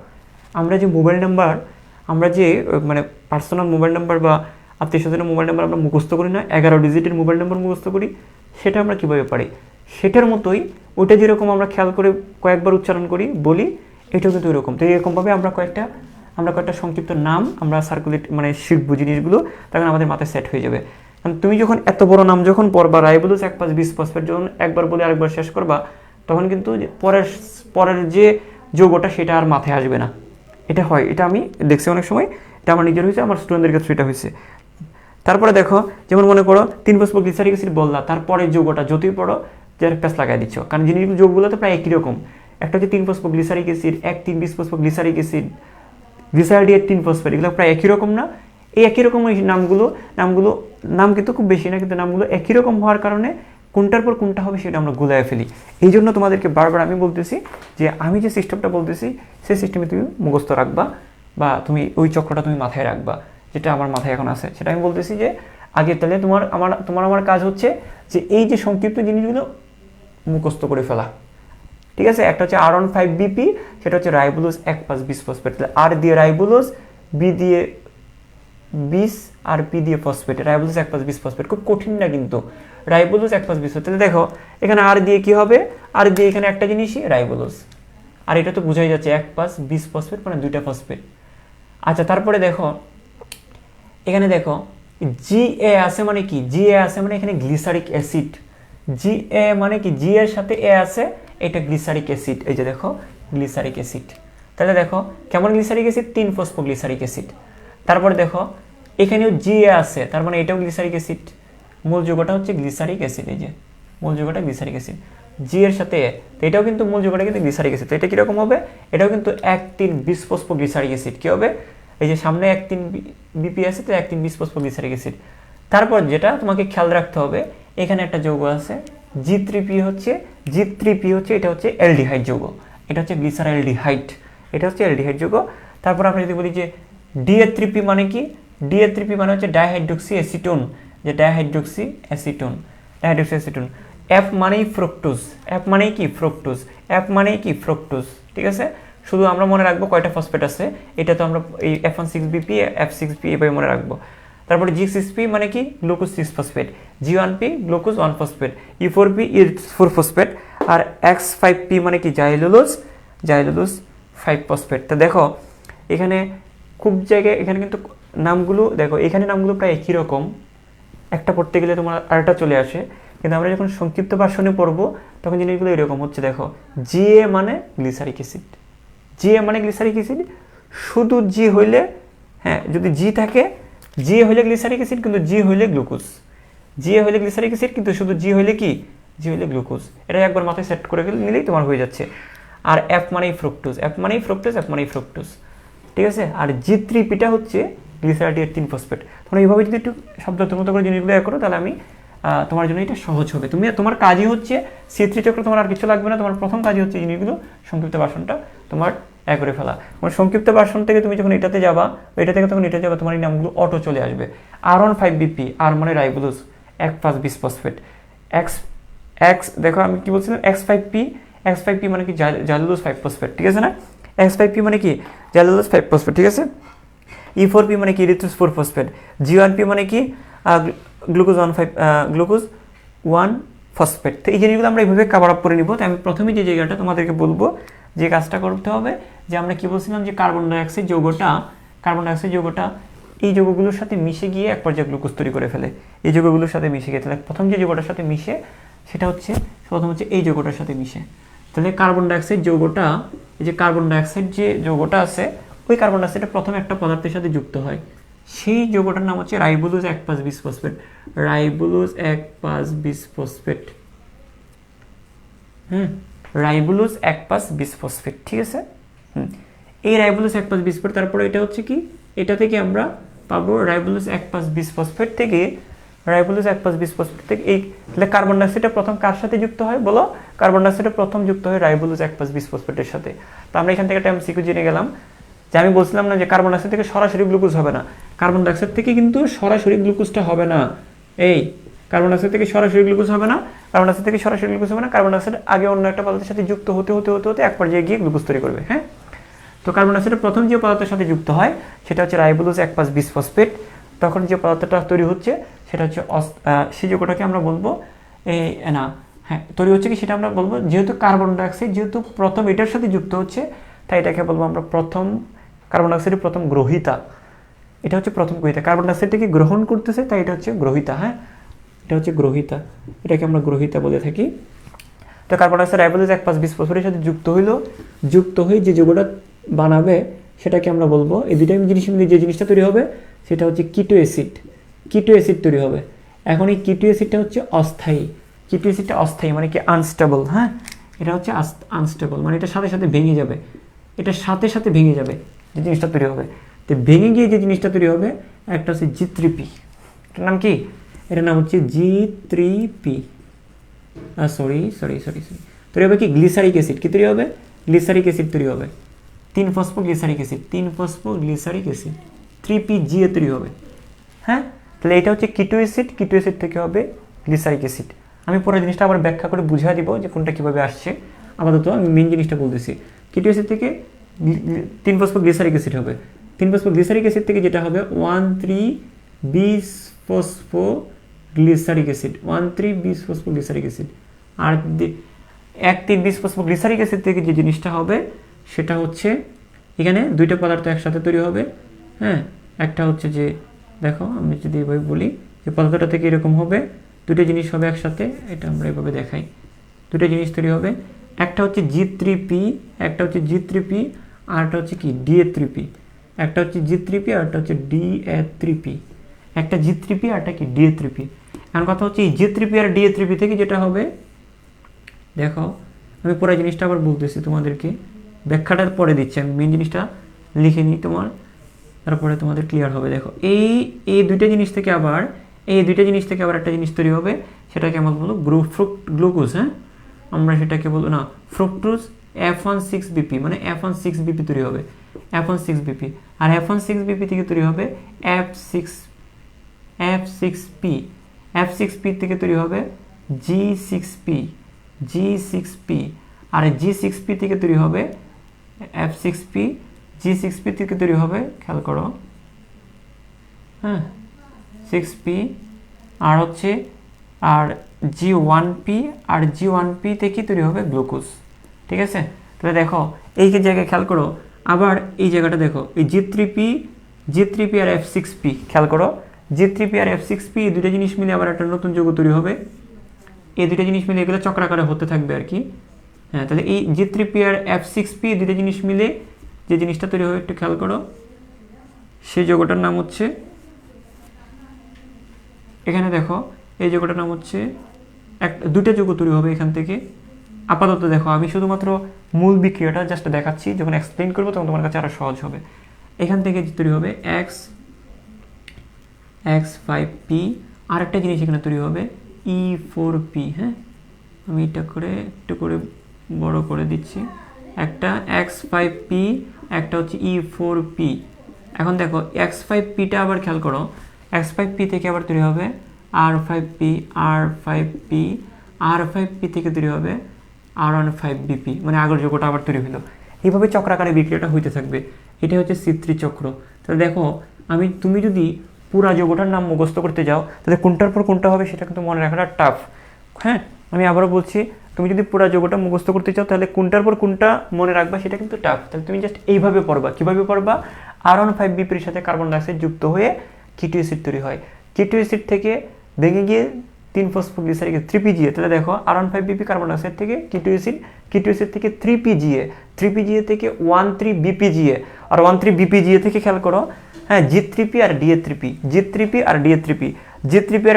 আমরা যে মোবাইল নাম্বার আমরা যে মানে পার্সোনাল মোবাইল নাম্বার বা আত্মীয় স্বজনের মোবাইল নাম্বার আমরা মুখস্থ করি না, 11 ডিজিটের মোবাইল নাম্বার মুখস্থ করি, সেটা আমরা কীভাবে পারি, সেটার মতোই ওইটা যেরকম আমরা খেয়াল করে কয়েকবার উচ্চারণ করি বলি, এটাও কিন্তু ওইরকম। তো এরকমভাবে আমরা কয়েকটা সংক্ষিপ্ত নাম আমরা সার্কুলেট মানে শিখবো জিনিসগুলো, তখন আমাদের মাথায় সেট হয়ে যাবে। কারণ তুমি যখন এত বড় নাম যখন পড়বা, রাইবোলোজ 1,5,20 যখন একবার বলে আরেকবার শেষ করবা, তখন কিন্তু পরের যে যোগটা সেটা আর মাথায় আসবে না। এটা হয়, এটা আমি দেখছি অনেক সময়, এটা আমার নিজের হয়েছে, আমার স্টুডেন্টদের ক্ষেত্রে এটা হয়েছে। তারপরে দেখো, যেমন মনে করো 3-ফসফোগ্লিসারিক অ্যাসিড বললা, তারপরে যোগটা যতই পড়ো যে প্যাস লাগাই দিচ্ছ, কারণ জিনিসগুলো যোগগুলো তো প্রায় একই রকম। একটা হচ্ছে 3-ফসফোগ্লিসারিক অ্যাসিড, 1,3,20-ফসফোগ্লিসারিক অ্যাসিড, গ্লিসারিডিয়েট 3-ফসফেট, এগুলো প্রায় একই রকম না? এই একই রকম এই নাম কিন্তু খুব বেশি না, কিন্তু নামগুলো একই রকম হওয়ার কারণে কোনটার পর কোনটা হবে সেটা আমরা গুলায় ফেলি। এই জন্য তোমাদেরকে বারবার আমি বলতেছি যে আমি যে সিস্টেমটা বলতেছি সেই সিস্টেমে তুমি মুখস্থ রাখবা, বা তুমি ওই চক্রটা তুমি মাথায় রাখবা, যেটা আমার মাথায় এখন আছে। সেটা আমি বলতেছি যে আগে তাহলে আমার কাজ হচ্ছে যে এই যে সংক্ষিপ্ত জিনিসগুলো মুখস্থ করে ফেলা, ঠিক আছে? একটা হচ্ছে R15BP, সেটা হচ্ছে রাইবোলোজ 1,5,20-ফসফেট। আর দিয়ে রাইবোলোজ, বি দিয়ে 20 আর পি দিয়ে ফসফেট, রাইবোলোজ 1,5,20-ফসফেট। খুব কঠিন না কিন্তু, রাইবোলোজ 1,5,20। তাহলে দেখো এখানে আর দিয়ে কি হবে, আর দিয়ে এখানে একটা জিনিসই রাইবোলোজ, আর এটা তো বোঝাই যাচ্ছে 1,5,20-ফসফেট মানে 2টা ফসফেট। আচ্ছা, তারপরে দেখো এখানে দেখো GA আছে মানে কি, GA আছে মানে এখানে গ্লিসারিক অ্যাসিড। GA মানে কি, G এর সাথে A আছে, এটা গ্লিসারিক অ্যাসিড। এই যে দেখো গ্লিসারিক অ্যাসিড, তাহলে দেখো কেমন গ্লিসারিক অ্যাসিড, 3-ফসফোগ্লিসারিক অ্যাসিড। তারপরে দেখো এখানেও GA আছে, তার মানে এটাও গ্লিসারিক অ্যাসিড। মূল যৌগটা হচ্ছে গ্লিসারিক অ্যাসিড, এই যে মূল যৌগটা গ্লিসারিক অ্যাসিড, G এর সাথে A, তো এটাও কিন্তু মূল যৌগটা কিন্তু গ্লিসারিক অ্যাসিড। তো এটা কিরকম হবে, এটাও কিন্তু 1,3,20-ফসফোগ্লিসারিক অ্যাসিড। কি হবে, এই যে সামনে 1,3BP আছে, তো 1,3,20-ফসফোগ্লিসারিক অ্যাসিড। তারপর যেটা তোমাকে খেয়াল রাখতে হবে, এখানে একটা যৌগ আছে G3P হচ্ছে, এটা হচ্ছে অ্যালডিহাইড যৌগ, এটা হচ্ছে গ্লিসারালডিহাইড, এটা হচ্ছে অ্যালডিহাইড যৌগ। তারপর আমরা যদি বলি যে DA3P মানে কি, DA3P মানে হচ্ছে ডাইহাইড্রক্সি অ্যাসিটোন, যে ডাইহাইড্রক্সি অ্যাসিটোন। F মানেই ফ্রুক্টোজ, F মানেই কি ফ্রুক্টোজ, ঠিক আছে? শুধু আমরা মনে রাখবো কয়টা ফসফেট আছে, এটা তো আমরা এই F16BP F6P এভাবে মনে রাখবো। তারপরে G6P মানে কি, গ্লুকোজ 6-ফসফেট, G1P গ্লুকোজ 1-ফসফেট, E4P E4-ফসফেট, আর X5P মানে কি জাইলোলোজ 5-ফসফেট। তো দেখো এখানে খুব জায়গায় এখানে কিন্তু নামগুলো দেখো, এখানে নামগুলো প্রায় একই রকম, একটা পড়তে গেলে তোমার আরেকটা চলে আসে, কিন্তু আমরা যখন সংক্ষিপ্ত ভার্সনে পড়বো তখন জিনিসগুলো এরকম হচ্ছে। দেখো GA মানে গ্লিসারিক অ্যাসিড, শুধু G হইলে, হ্যাঁ যদি G থাকে, G হইলে গ্লিসারিক অ্যাসিড, কিন্তু G হইলে গ্লুকোজ, হইলে গ্লিসারিক অ্যাসিড, কিন্তু শুধু G হইলে কি, হইলে গ্লুকোজ। এটা একবার মাথায় সেট করে নিলেই তোমার হয়ে যাচ্ছে। আর F মানেই ফ্রুক্টোজ, ঠিক আছে? আর G3Pটা হচ্ছে গ্লিসারাইডের 3-ফসফেট। তোমরা এইভাবে যদি একটু শব্দার্থের মতো করে জিনিসগুলো করো, তাহলে আমি তোমার জন্য এটা সহজ হবে। তোমার কাজই হচ্ছে C3 চক্র, তোমার আর কিছু লাগবে না। তোমার প্রথম কাজই হচ্ছে জিনিসগুলো সংক্ষিপ্ত ভার্সনটা তোমার করে ফেলা। তোমার সংক্ষিপ্ত ভার্সন থেকে তুমি যখন এটাতে যাবা, এটা থেকে তখন এটা যাবা, তোমার এই নামগুলো অটো চলে আসবে। R15BP, আর মানে রাইবোলোজ 1,5,20-ফসফেট, X দেখো আমি কি বলছিলাম, X5P মানে কি জাইলোলোজ 5-ফসফেট, ঠিক আছে না? X5P মানে কি জাইলোলোজ 5-ফসফেট, ঠিক আছে? E4P মানে কি ইরিথ্রোজ 4-ফসফেট, G1P মানে কি গ্লুকোজ 1-ফসফেট। তো এই জিনিসগুলো আমরা এইভাবে কভার আপ করে নিব। তো আমি প্রথমে যে জায়গাটা তোমাদেরকে বলবো, যে কাজটা করতে হবে, যে আমরা কি বলছিলাম যে কার্বন ডাইঅক্সাইড যৌগটা এই যৌগগুলোর সাথে মিশে গিয়ে এক পর্যায়ে গ্লুকোজ তৈরি করে ফেলে। এই যৌগগুলোর সাথে মিশে গিয়ে, তাহলে প্রথম যে যৌগটার সাথে মিশে সেটা হচ্ছে প্রথম হচ্ছে এই যৌগটার সাথে মিশে। তাহলে কার্বন ডাইঅক্সাইড যৌগটা, এই যে কার্বন ডাইঅক্সাইড যে যৌগটা আছে, ওই কার্বন ডাইঅক্সাইডটা প্রথমে একটা পদার্থের সাথে যুক্ত হয়, সেই যৌগটার নাম হচ্ছে রাইবোলোজ 1,5,20-ফসফেট, রাইবোলোজ 1,5,20-ফসফেট, ঠিক আছে? এই রাইবোলোজ 1,5,20-ফসফেট, তারপরে এটা হচ্ছে কি, এটা থেকে আমরা পাবো রাইবোলোজ 1,5,20-ফসফেট থেকে, এই তাহলে কার্বন ডাইঅক্সাইডটা প্রথম কার সাথে যুক্ত হয় বলো? কার্বন ডাইঅক্সাইডটা প্রথম যুক্ত হয় রাইবোলোজ 1,5,20-ফসফেটের সাথে। তো আমরা এখান থেকে একটা এমসিকিউ জেনে গেলাম, যে আমি বলছিলাম না যে কার্বন ডাইঅক্সাইড থেকে সরাসরি গ্লুকোজ হবে না, কার্বন ডাইঅক্সাইড থেকে কিন্তু সরাসরি গ্লুকোজটা হবে না। এই কার্বন ডাইঅক্সাইড থেকে সরাসরি গ্লুকোজ হবে না, কার্বন ডাইঅক্সাইড আগে অন্য একটা পদার্থের সাথে যুক্ত হতে এক পর্যায়ে গিয়ে গ্লুকোজ তৈরি করবে। হ্যাঁ, তো তো কার্বন ডাইঅক্সাইডের প্রথম যে পদার্থের সাথে যুক্ত হয় সেটা হচ্ছে রাইবোলোজ 1,5 বিসফসফেট। তখন যে পদার্থটা তৈরি হচ্ছে সেটা হচ্ছে সেই যৌগটাকে আমরা বলবো না হ্যাঁ তৈরি হচ্ছে কি সেটা আমরা বলবো, যেহেতু কার্বন ডাইঅক্সাইড যেহেতু প্রথম এটার সাথে যুক্ত হচ্ছে তাই এটাকে বলবো আমরা প্রথম কার্বন ডাইঅক্সাইডের প্রথম গ্রহিতা। এটা হচ্ছে প্রথম গ্রহিতা, কার্বন ডাইঅক্সাইডটাকে গ্রহণ করতেছে তাই এটা হচ্ছে গ্রহিতা। হ্যাঁ এটা হচ্ছে গ্রহিতা, এটাকে আমরা গ্রহিতা বলে থাকি। তো কার্বন ডাইঅক্সাইড রাইবোলোজ 1,5 বিসফসফেটের সাথে যুক্ত হয়ে যে যৌগটা বানাবে সেটাকে আমরা বলবো, এই দুইটা জিনিস মিলে যে জিনিসটা তৈরি হবে সেটা হচ্ছে কিটো অ্যাসিড তৈরি হবে। এখন এই কিটো অ্যাসিডটা হচ্ছে অস্থায়ী, কিটো অ্যাসিডটা অস্থায়ী মানে কি আনস্টেবল। হ্যাঁ এটা হচ্ছে আনস্টেবল মানে এটার সাথে সাথে ভেঙে যাবে, এটার সাথে সাথে ভেঙে যাবে যে জিনিসটা তৈরি হবে। তো ভেঙে গিয়ে যে জিনিসটা তৈরি হবে একটা হচ্ছে G3P, এটার নাম কি, এটার নাম হচ্ছে G3P, সরি তৈরি হবে কি গ্লিসারিক অ্যাসিড। কি তৈরি হবে, গ্লিসারিক অ্যাসিড তৈরি হবে, 3-ফসফোগ্লিসারিক অ্যাসিড 3PGA তৈরি হবে। হ্যাঁ তাহলে এটা হচ্ছে কিটো অ্যাসিড থেকে হবে গ্লিসারিক অ্যাসিড। আমি পুরো জিনিসটা আবার ব্যাখ্যা করে বুঝিয়ে দিব যে কোনটা কীভাবে আসছে, আপাতত আমি মেন জিনিসটা বলতেছি। কিটো অ্যাসিড থেকে 3-ফসফোগ্লিসারিক অ্যাসিড হবে, 3-ফসফোগ্লিসারিক অ্যাসিড থেকে যেটা হবে 1,3-বিসফসফোগ্লিসারিক অ্যাসিড, 1,3-বিসফসফোগ্লিসারিক অ্যাসিড। আর 1,3-বিসফসফোগ্লিসারিক অ্যাসিড থেকে যে জিনিসটা হবে সেটা হচ্ছে এখানে দুইটা পদার্থ একসাথে তৈরি হবে। হ্যাঁ একটা হচ্ছে যে দেখো আমি যদি এভাবে বলি যে পদার্থটা থেকে এরকম হবে, দুটো জিনিস হবে একসাথে, এটা আমরা এভাবে দেখাই, দুটো জিনিস তৈরি হবে, একটা হচ্ছে G3P, একটা হচ্ছে G3P আর একটা হচ্ছে কি DA3P, একটা হচ্ছে G3P আর একটা হচ্ছে DA3P, একটা G3P আর একটা কি DA3P। এখন কথা হচ্ছে এই G3P আর DA3P থেকে যেটা হবে, দেখো আমি পুরো জিনিসটা আবার বলতেছি তোমাদেরকে, ব্যাখ্যাটা পরে দিচ্ছি, আমি মেন জিনিসটা লিখে নিই তোমার, তারপরে তোমাদের ক্লিয়ার হবে। দেখো এই দুইটা জিনিস থেকে আবার একটা জিনিস তৈরি হবে, সেটাকে আমরা বলবো গ্লুকোজ। হ্যাঁ আমরা সেটাকে বলবো না ফ্রুক্টোজ, F16BP মানে F16BP তৈরি হবে, F16BP। আর F16BP থেকে তৈরি হবে F6P থেকে তৈরি হবে G6P আর G6P থেকে তৈরি হবে F6P, G6P থেকে তৈরি হবে, খেয়াল করো, হ্যাঁ 6P আর হচ্ছে আর G1P আর G1P থেকে তৈরি হবে গ্লুকোজ। ঠিক আছে, তাহলে দেখো এই জায়গায় খেয়াল করো, আবার এই জায়গাটা দেখো এই G3P আর F6P, খেয়াল করো G3P আর F6P এই দুটো জিনিস মিলে আবার একটা নতুন যৌগ তৈরি হবে, এই দুটো জিনিস মিলে এগুলো চক্রাকারে হতে থাকবে আর কি। হ্যাঁ তাহলে এই G3P আর F6P দুটো জিনিস মিলে যে জিনিসটা তৈরি হবে একটু খেয়াল করো, সেই যৌগটার নাম হচ্ছে, এখানে দেখো এই যৌগটার নাম হচ্ছে দুইটা যৌগ তৈরি হবে এখান থেকে। আপাতত দেখো আমি শুধুমাত্র মূল বিক্রিয়াটা জাস্ট দেখাচ্ছি, যখন এক্সপ্লেইন করবো তখন তোমার কাছে আরো সহজ হবে। এখান থেকে তৈরি হবে X5P, আর একটা জিনিস এখানে তৈরি হবে E4P। হ্যাঁ আমি এটা করে একটু করে বড় করে দিচ্ছি, একটা X5P একটা হচ্ছে E4P। এখন দেখো X5Pটা আবার খেয়াল করো, X5P থেকে আবার তৈরি হবে R5P থেকে তৈরি হবে R15BP, মানে আগের যৌগটা আবার তৈরি হলো। এইভাবে চক্রাকারে বিক্রিয়াটা হইতে থাকবে, এটা হচ্ছে C3 চক্র। তাহলে দেখো তুমি যদি পুরা যৌগটার নাম মুখস্থ করতে যাও তাহলে কোনটার পর কোনটা হবে সেটা কিন্তু মনে রাখাটা টাফ। হ্যাঁ আমি আবারও বলছি, তুমি যদি পুরা যৌগটা মুখস্থ করতে চাও তাহলে কোনটার পর কোনটা মনে রাখবা সেটা কিন্তু টাফ। তাহলে তুমি জাস্ট এইভাবে পড়বা। কীভাবে পড়বা, R15BP-র সাথে কার্বন ডাইঅক্সাইড যুক্ত হয়ে কিটো অ্যাসিড তৈরি হয়, কিটো অ্যাসিড থেকে ভেঙে গিয়ে 3-ফসফোগ্লিসারিক 3PGA। তাহলে দেখো R15BP কার্বন ডাইঅক্সাইড থেকে কিটো অ্যাসিড থেকে 3PGA থেকে 13BPGA, আর 13BPGA থেকে খেয়াল করো হ্যাঁ G3P আর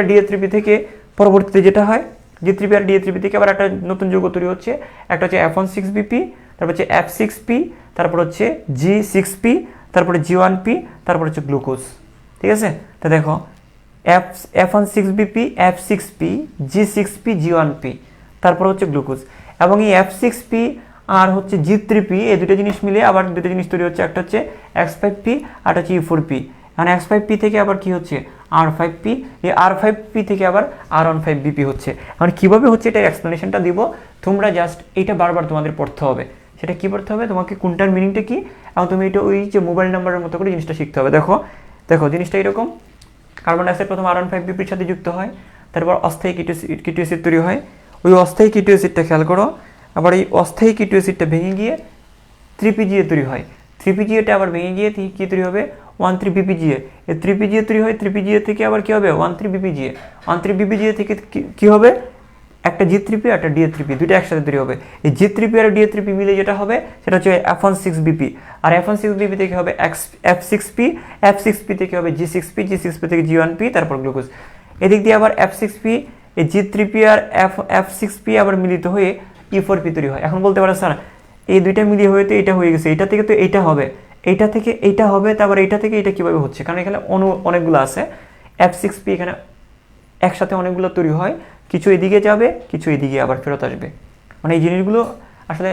DA3P থেকে পরবর্তীতে যেটা হয় G3P আর DA3P থেকে আবার একটা নতুন যৌগ তৈরি হচ্ছে, একটা হচ্ছে F16BP, তারপর হচ্ছে F6P, তারপর হচ্ছে G6P, তারপরে G1P, তারপর হচ্ছে গ্লুকোজ। ঠিক আছে, তা দেখো F16BP, F6P, G6P, G1P, তারপর হচ্ছে গ্লুকোজ। এবং এই F6P আর হচ্ছে G3P এই দুটো জিনিস মিলে আবার দুটো জিনিস তৈরি হচ্ছে, একটা হচ্ছে X5P আর হচ্ছে E4P। মানে X5P থেকে আবার কি হচ্ছে R5P, এই R5P থেকে আবার R15BP হচ্ছে। মানে কীভাবে হচ্ছে এটা এক্সপ্লেনেশনটা দিব, তোমরা জাস্ট এইটা বারবার তোমাদের পড়তে হবে, সেটা কী পড়তে হবে, তোমাকে কোনটার মিনিংটা কী, এবং তুমি এটা ওই যে মোবাইল নাম্বারের মতো করে জিনিসটা শিখতে হবে। দেখো দেখো জিনিসটা এরকম, কার্বন ডাইঅক্সাইড প্রথম আয়রন 5 বিপির সাথে যুক্ত হয়, তারপর অস্থায়ী কিটো অ্যাসিড তৈরি হয়। ওই অস্থায়ী কিটো অ্যাসিডটা খেয়াল করো, আবার এই অস্থায়ী কিটো অ্যাসিডটা ভেঙে গিয়ে 3PGA তৈরি হয়। 3PGAটা আবার ভেঙে গিয়ে কী তৈরি হবে, 13BPGA। এই 3PGA তৈরি হয়, 3PGA থেকে আবার কী হবে, 13BPGA। 13BPGA থেকে কী হবে, একটা G3P আর একটা DA3P, দুটো একসাথে তৈরি হবে। এই G3P আর DA3P মিলে যেটা হবে সেটা হচ্ছে F16BP, আর F16BP থেকে হবে F6P, F6P থেকে হবে G6P, G6P থেকে G1P, তারপর গ্লুকোজ। এদিক দিয়ে আবার F6P, এই G3P আর F6P আবার মিলিত হয়ে E4P তৈরি হয়। এখন বলতে পারো স্যার এই দুইটা মিলিয়ে হয়ে তো এটা হয়ে গেছে, এটা থেকে তো এইটা হবে, এইটা থেকে এইটা হবে, তারপর এইটা থেকে এটা কীভাবে হচ্ছে, কারণ এখানে অনেকগুলো আছে। F6P এখানে একসাথে অনেকগুলো তৈরি হয়, কিছু এদিকে যাবে, কিছু এদিকে আবার ফেরত আসবে। মানে এই জিনিসগুলো আসলে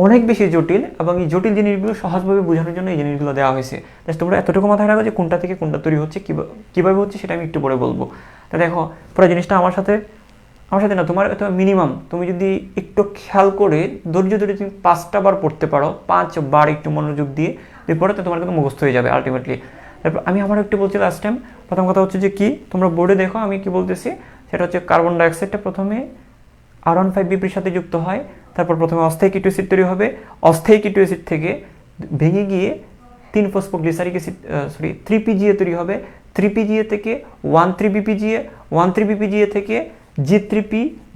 অনেক বেশি জটিল, এবং এই জটিল জিনিসগুলো সহজভাবে বোঝানোর জন্য এই জিনিসগুলো দেওয়া হয়েছে। জাস্ট তোমরা এতটুকু মাথায় রাখো যে কোনটা থেকে কোনটা তৈরি হচ্ছে, কীভাবে হচ্ছে সেটা আমি একটু পরে বলবো। তা দেখো পুরো জিনিসটা আমার সাথে না, তোমার মিনিমাম তুমি যদি একটু খেয়াল করে ধৈর্য ধরে তুমি 5টা বার পড়তে পারো, 5 বার একটু মনোযোগ দিয়ে পড়ে, তো তোমার কিন্তু মুখস্থ হয়ে যাবে আলটিমেটলি। তারপর আমি আবার একটু বলছি লাস্ট টাইম, প্রথম কথা হচ্ছে যে কি, তোমরা বোর্ডে দেখো আমি কি বলতেছি, সেটা হচ্ছে কার্বন ডাইঅক্সাইডটা প্রথমে আয়রন 5 বিপির সাথে যুক্ত হয়, তারপর প্রথমে অস্থায়ী কিটো অ্যাসিড তৈরি হবে, অস্থায়ী কিটো অ্যাসিড থেকে ভেঙে গিয়ে 3-ফসফোগ্লিসারিক অ্যাসিড 3PGA তৈরি হবে, 3PGA থেকে 13BPGA, 13BPGA থেকে G3P,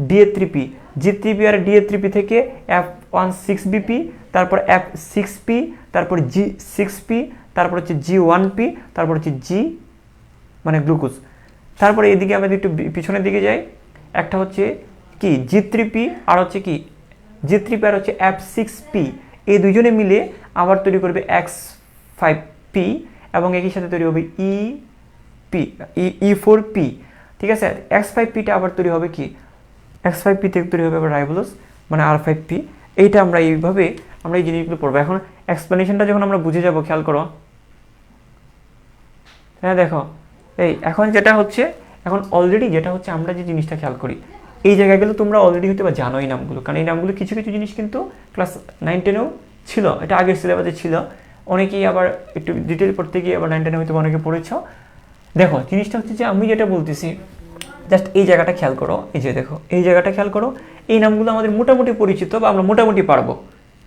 DA3P, G3P আর DA3P থেকে F16BP, তারপর F6P, তারপর G6P, তারপর হচ্ছে G1P, তারপর হচ্ছে G মানে গ্লুকোজ। তারপরে এদিকে আমরা একটু পিছনের দিকে যাই, একটা হচ্ছে কি G3P আর হচ্ছে কি G3P আর হচ্ছে F6P, এই দুজনে মিলে আবার তৈরি করবে X5P, এবং একই সাথে তৈরি হবে E4P। ঠিক আছে, X5Pটা আবার তৈরি হবে কি, X5P থেকে তৈরি হবে আবার রাইবোলোজ মানে R5P। এইটা আমরা এইভাবে আমরা এই জিনিসগুলো পড়বো। এখন এক্সপ্লেনেশনটা যখন আমরা বুঝে যাব, খেয়াল করো, হ্যাঁ দেখো এই এখন যেটা হচ্ছে, এখন অলরেডি যেটা হচ্ছে আমরা যে জিনিসটা খেয়াল করি, এই জায়গাগুলো তোমরা অলরেডি হয়তো বা জানো এই নামগুলো, কারণ এই নামগুলো কিছু কিছু জিনিস কিন্তু ক্লাস 9-10-এও ছিল, এটা আগের সিলেবাসে ছিল। অনেকেই আবার একটু ডিটেল পড়তে গিয়ে আবার 9-10-এ হয়তো অনেকে পড়েছ। দেখো জিনিসটা হচ্ছে যে আমি যেটা বলতেছি, জাস্ট এই জায়গাটা খেয়াল করো, এই যে দেখো এই জায়গাটা খেয়াল করো, এই নামগুলো আমাদের মোটামুটি পরিচিত বা আমরা মোটামুটি পারবো,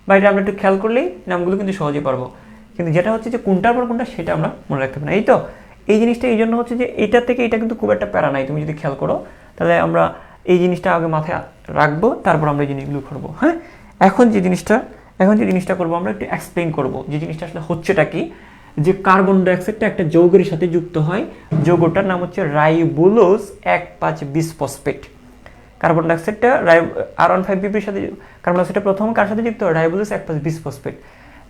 বা এটা আমরা একটু খেয়াল করলেই নামগুলো কিন্তু সহজেই পারবো। কিন্তু যেটা হচ্ছে যে কোনটার পর কোনটা সেটা আমরা মনে রাখতে পারি না। এই তো এই জিনিসটা এই জন্য হচ্ছে যে এটা থেকে এটা কিন্তু খুব একটা প্যারা নাই, তুমি যদি খেয়াল করো তাহলে আমরা এই জিনিসটা আগে মাথায় রাখবো, তারপর আমরা এই জিনিসগুলো করবো। হ্যাঁ, এখন যে জিনিসটা করবো আমরা একটু এক্সপ্লেন করবো যে জিনিসটা আসলে হচ্ছেটা কি, যে কার্বন ডাইঅক্সাইডটা একটা যৌগের সাথে যুক্ত হয়, যৌগটার নাম হচ্ছে রাইবোলোজ 1,5-বিসফসফেট। কার্বন ডাইঅক্সাইডটা আয়রন 5 বিপির সাথে, কার্বন ডাইঅক্সাইডটা প্রথম কার সাথে যুক্ত হয়, রাইবোলোজ 1,5-বিসফসফেট।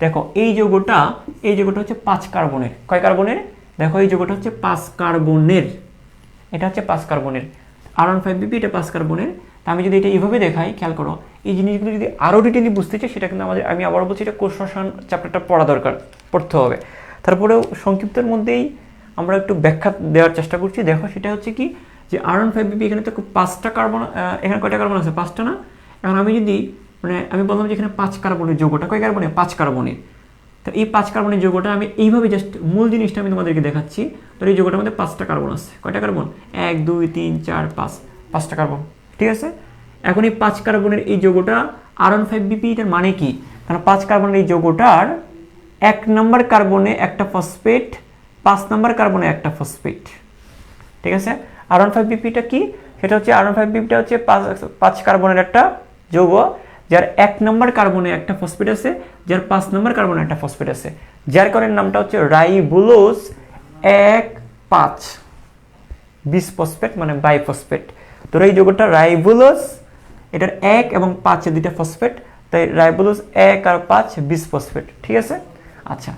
দেখো এই যৌগটা হচ্ছে 5 কার্বনের, কয় কার্বনের, দেখো এই যৌগটা হচ্ছে 5 কার্বনের, এটা হচ্ছে 5 কার্বনের, আয়রন 5 বিপি এটা 5 কার্বনের। তা আমি যদি এটা এইভাবে দেখাই, খেয়াল করো এই জিনিসগুলো যদি আরও ডিটেইলি বুঝতে চাই, সেটা কিন্তু আমাদের, আমি আবার বলছি, এটা কোষ রসায়ন চ্যাপ্টারটা পড়তে হবে। তারপরেও সংক্ষিপ্তের মধ্যেই আমরা একটু ব্যাখ্যা দেওয়ার চেষ্টা করছি। দেখো সেটা হচ্ছে কি, যে আয়রন 5 বিপি এখানে তো 5টা কার্বন, এখানে কয়টা কার্বন আছে, 5টা না। এখন আমি যদি আমি বললাম যে এখানে 5 কার্বনের যৌগটা, কয় কার্বনের, 5 কার্বনের। তো এই 5 কার্বনের যৌগটা আমি এইভাবে জাস্ট মূল জিনিসটা আমি তোমাদেরকে দেখাচ্ছি। তো এই যৌগটার মধ্যে 5টা কার্বন আছে, কয়টা কার্বন, 1 2 3 4 5, 5টা কার্বন। ঠিক আছে, এখন এই 5 কার্বনের এই যৌগটা আয়রন 5 বিপি, এটার মানে কি, কারণ 5 কার্বনের এই যৌগটার 1 নম্বর কার্বনে একটা ফসফেট, 5 নম্বর কার্বনে একটা ফসফেট। ঠিক আছে, আয়রন 5 বিপিটা কি, সেটা হচ্ছে আয়রন 5 বিপিটা হচ্ছে 5 কার্বনের একটা যৌগ, যার 1 নম্বর কার্বনে একটা ফসফেট আছে, যার 5 নম্বর কার্বনে একটা ফসফেট আছে, যার কারণে নামটা হচ্ছে রাইবোলোজ 1,5-বিসফসফেট মানে বাইফসফেট। তো এই যৌগটা রাইবোলোজ, এটার 1 এবং 5 দুইটা ফসফেট, তাই রাইবোলোজ 1 আর 5-বিসফসফেট। ঠিক আছে, আচ্ছা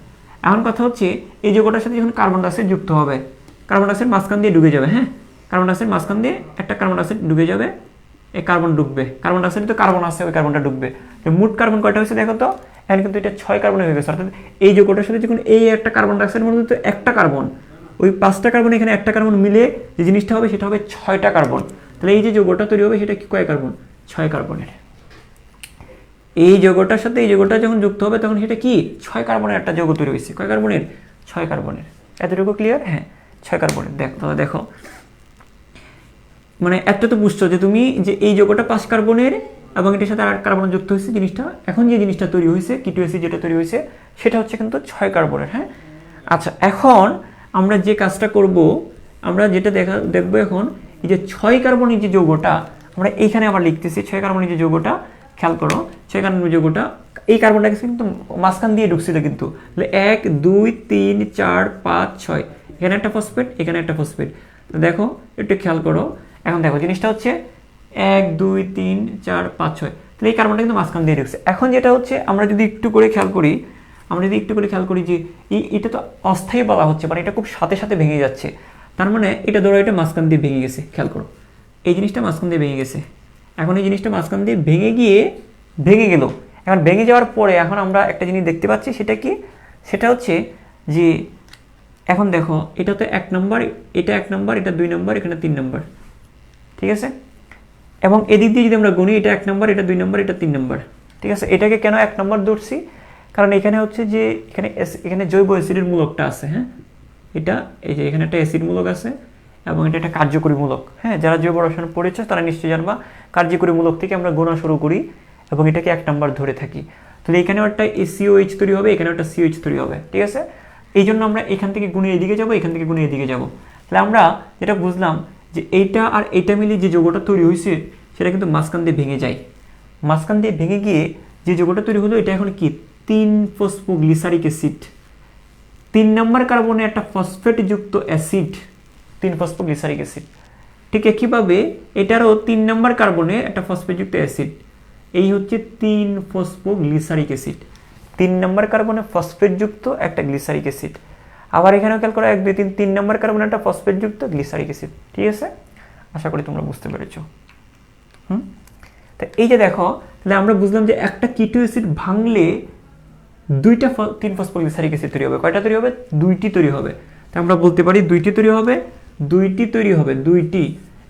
এখন কথা হচ্ছে এই যৌগটার সাথে যখন কার্বন ডাইঅক্সাইড যুক্ত হবে, কার্বন ডাইঅক্সাইড মাঝখান দিয়ে ঢুকে যাবে। হ্যাঁ, কার্বন ডাইঅক্সাইড মাঝখান দিয়ে একটা কার্বন ডাইঅক্সাইড ঢুকে যাবে, এই কার্বন ঢুকবে, কার্বন ডাইঅক্সাইড তো কার্বন আছে, ওই কার্বনটা ঢুকবে। তো মোট কার্বন কয়টা হয়েছে দেখো তো, এখানে কিন্তু এটা 6 কার্বন হয়ে গেছে। অর্থাৎ এই যৌগটার সাথে যখন এই একটা কার্বন ডাইঅক্সাইডের মধ্যে তো একটা কার্বন, ওই 5টা কার্বন এখানে একটা কার্বন মিলে যে জিনিসটা হবে সেটা হবে 6টা কার্বন। তাহলে এই যে যৌগটা তৈরি হবে সেটা কি কয় কার্বন, 6 কার্বনের। এই যৌগটার সাথে এই যৌগটা যখন যুক্ত হবে তখন সেটা কি 6 কার্বনের একটা যৌগ তৈরি হয়েছে। কয় কার্বনের? 6 কার্বনের। এতটুকু ক্লিয়ার? হ্যাঁ, 6 কার্বনের। তাহলে দেখো, মানে একটা তো বুঝছো যে তুমি যে এই যৌগটা 5 কার্বনের এবং এটার সাথে 8 কার্বন যুক্ত হয়েছে জিনিসটা, এখন যে জিনিসটা তৈরি হয়েছে K2SE যেটা তৈরি হয়েছে সেটা হচ্ছে কিন্তু 6 কার্বনের। হ্যাঁ, আচ্ছা, এখন আমরা যে কাজটা করব, আমরা যেটা দেখবো এখন, এই যে 6 কার্বনের যে যৌগটা আমরা এইখানে আবার লিখতেছি, 6 কার্বনের যে যৌগটা, খেয়াল করো 6 কার্বনের যৌগটা, এই কার্বনটা কিন্তু মাঝখান দিয়ে ঢুকছিল কিন্তু, তাহলে 1 2 3 4 5 6, এখানে একটা ফসফেট, এখানে একটা ফসফেট। তো দেখো একটু খেয়াল করো, এখন দেখো জিনিসটা হচ্ছে 1 2 3 4 5 6, তাহলে এই কার্বনটা কিন্তু মাঝখান দিয়ে ঢুকছে। এখন যেটা হচ্ছে, আমরা যদি একটু করে খেয়াল করি যে এটা তো অস্থায়ী বলা হচ্ছে, মানে এটা খুব সাথে সাথে ভেঙে যাচ্ছে, তার মানে এটা ধরো এটা মাঝখান দিয়ে ভেঙে গেছে। খেয়াল করো, এই জিনিসটা মাঝখান দিয়ে ভেঙে গেছে। এখন এই জিনিসটা মাঝখান দিয়ে ভেঙে গেল। এখন ভেঙে যাওয়ার পরে এখন আমরা একটা জিনিস দেখতে পাচ্ছি, সেটা কি? সেটা হচ্ছে যে এখন দেখো, এটা তো 1 নম্বর, এটা 1 নম্বর, এটা 2 নম্বর, এখানে 3 নম্বর, ঠিক আছে? এবং এদিক দিয়ে যদি আমরা গুনি, এটা 1 নম্বর, এটা 2 নম্বর, এটা 3 নম্বর, ঠিক আছে? এটাকে কেন 1 নম্বর ধরছি? কারণ এখানে হচ্ছে যে এখানে জৈব অ্যাসিডের মূলকটা আছে। হ্যাঁ, এটা এই যে এখানে একটা অ্যাসিড মূলক আছে এবং এটা একটা কার্যকরী মূলক। হ্যাঁ, যারা জৈব রসায়ন পড়েছে তারা নিশ্চয়ই জানবা, কার্যকরী মূলক থেকে আমরা গোনা শুরু করি এবং এটাকে 1 নম্বর ধরে থাকি। তাহলে এখানেও একটা COH তৈরি হবে, এখানেও একটা COH তৈরি হবে, ঠিক আছে? এই জন্য আমরা এখান থেকে গুণে এদিকে যাব, এখান থেকে গুণে এদিকে যাব। তাহলে আমরা যেটা বুঝলাম যে এইটা আর এইটা মিলে যে যৌগটা তৈরি হয়েছে সেটা কিন্তু মাঝখান দিয়ে ভেঙে যায়। মাঝখান দিয়ে ভেঙে গিয়ে যে যৌগটা তৈরি হলো এটা এখন কি 3 ফসফোগ্লিসারিক অ্যাসিড। 3 নম্বর কার্বনে একটা ফসফেট যুক্ত অ্যাসিড, 3 ফসফোগ্লিসারিক অ্যাসিড। ঠিক একইভাবে এটারও 3 নম্বর কার্বনে একটা ফসফেট যুক্ত অ্যাসিড, এই হচ্ছে 3 ফসফোগ্লিসারিক অ্যাসিড। 3 নম্বর কার্বনে ফসফেট যুক্ত একটা গ্লিসারিক অ্যাসিড। আবার এখানেও খেয়াল করো 1 2 3, 3 নম্বর কার্বনে একটা ফসফেট যুক্ত গ্লিসারিক অ্যাসিড, ঠিক আছে? আশা করি তোমরা বুঝতে পেরেছো। তো এই যে দেখো, তাহলে আমরা বুঝলাম যে একটা K2SE ভাঙলে 2টা 3 ফসফোগ্লিসারিক অ্যাসিড তৈরি হবে। কয়টা তৈরি হবে? 2টি তৈরি হবে। তো আমরা বলতে পারি 2টি তৈরি হবে, 2টি।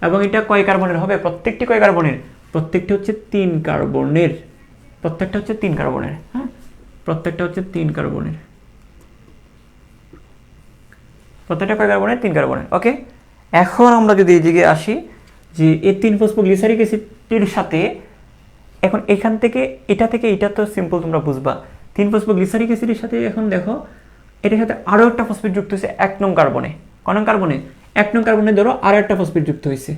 এবং এটা কয় কার্বনের হবে? প্রত্যেকটি কয় কার্বনের? প্রত্যেকটি হচ্ছে 3 কার্বনের। প্রত্যেকটা হচ্ছে 3 কার্বনের। হ্যাঁ, প্রত্যেকটা হচ্ছে 3 কার্বনের। প্রত্যেকটা কয় কার্বনের? 3 কার্বনের। ওকে, এখন আমরা যদি এই দিকে আসি, যে এই 3 ফসফোগ্লিসারিক অ্যাসিডের সাথে এখন এখান থেকে এটা তো সিম্পল, তোমরা বুঝবা। 3 ফসফোগ্লিসারিক অ্যাসিডের সাথে এখন দেখো এটার সাথে আরও একটা ফসফেট যুক্ত হয়েছে 1 নং কার্বনে। ক নং কার্বনে? 1 নং কার্বনে ধরো আরও একটা ফসফেট যুক্ত হয়েছে।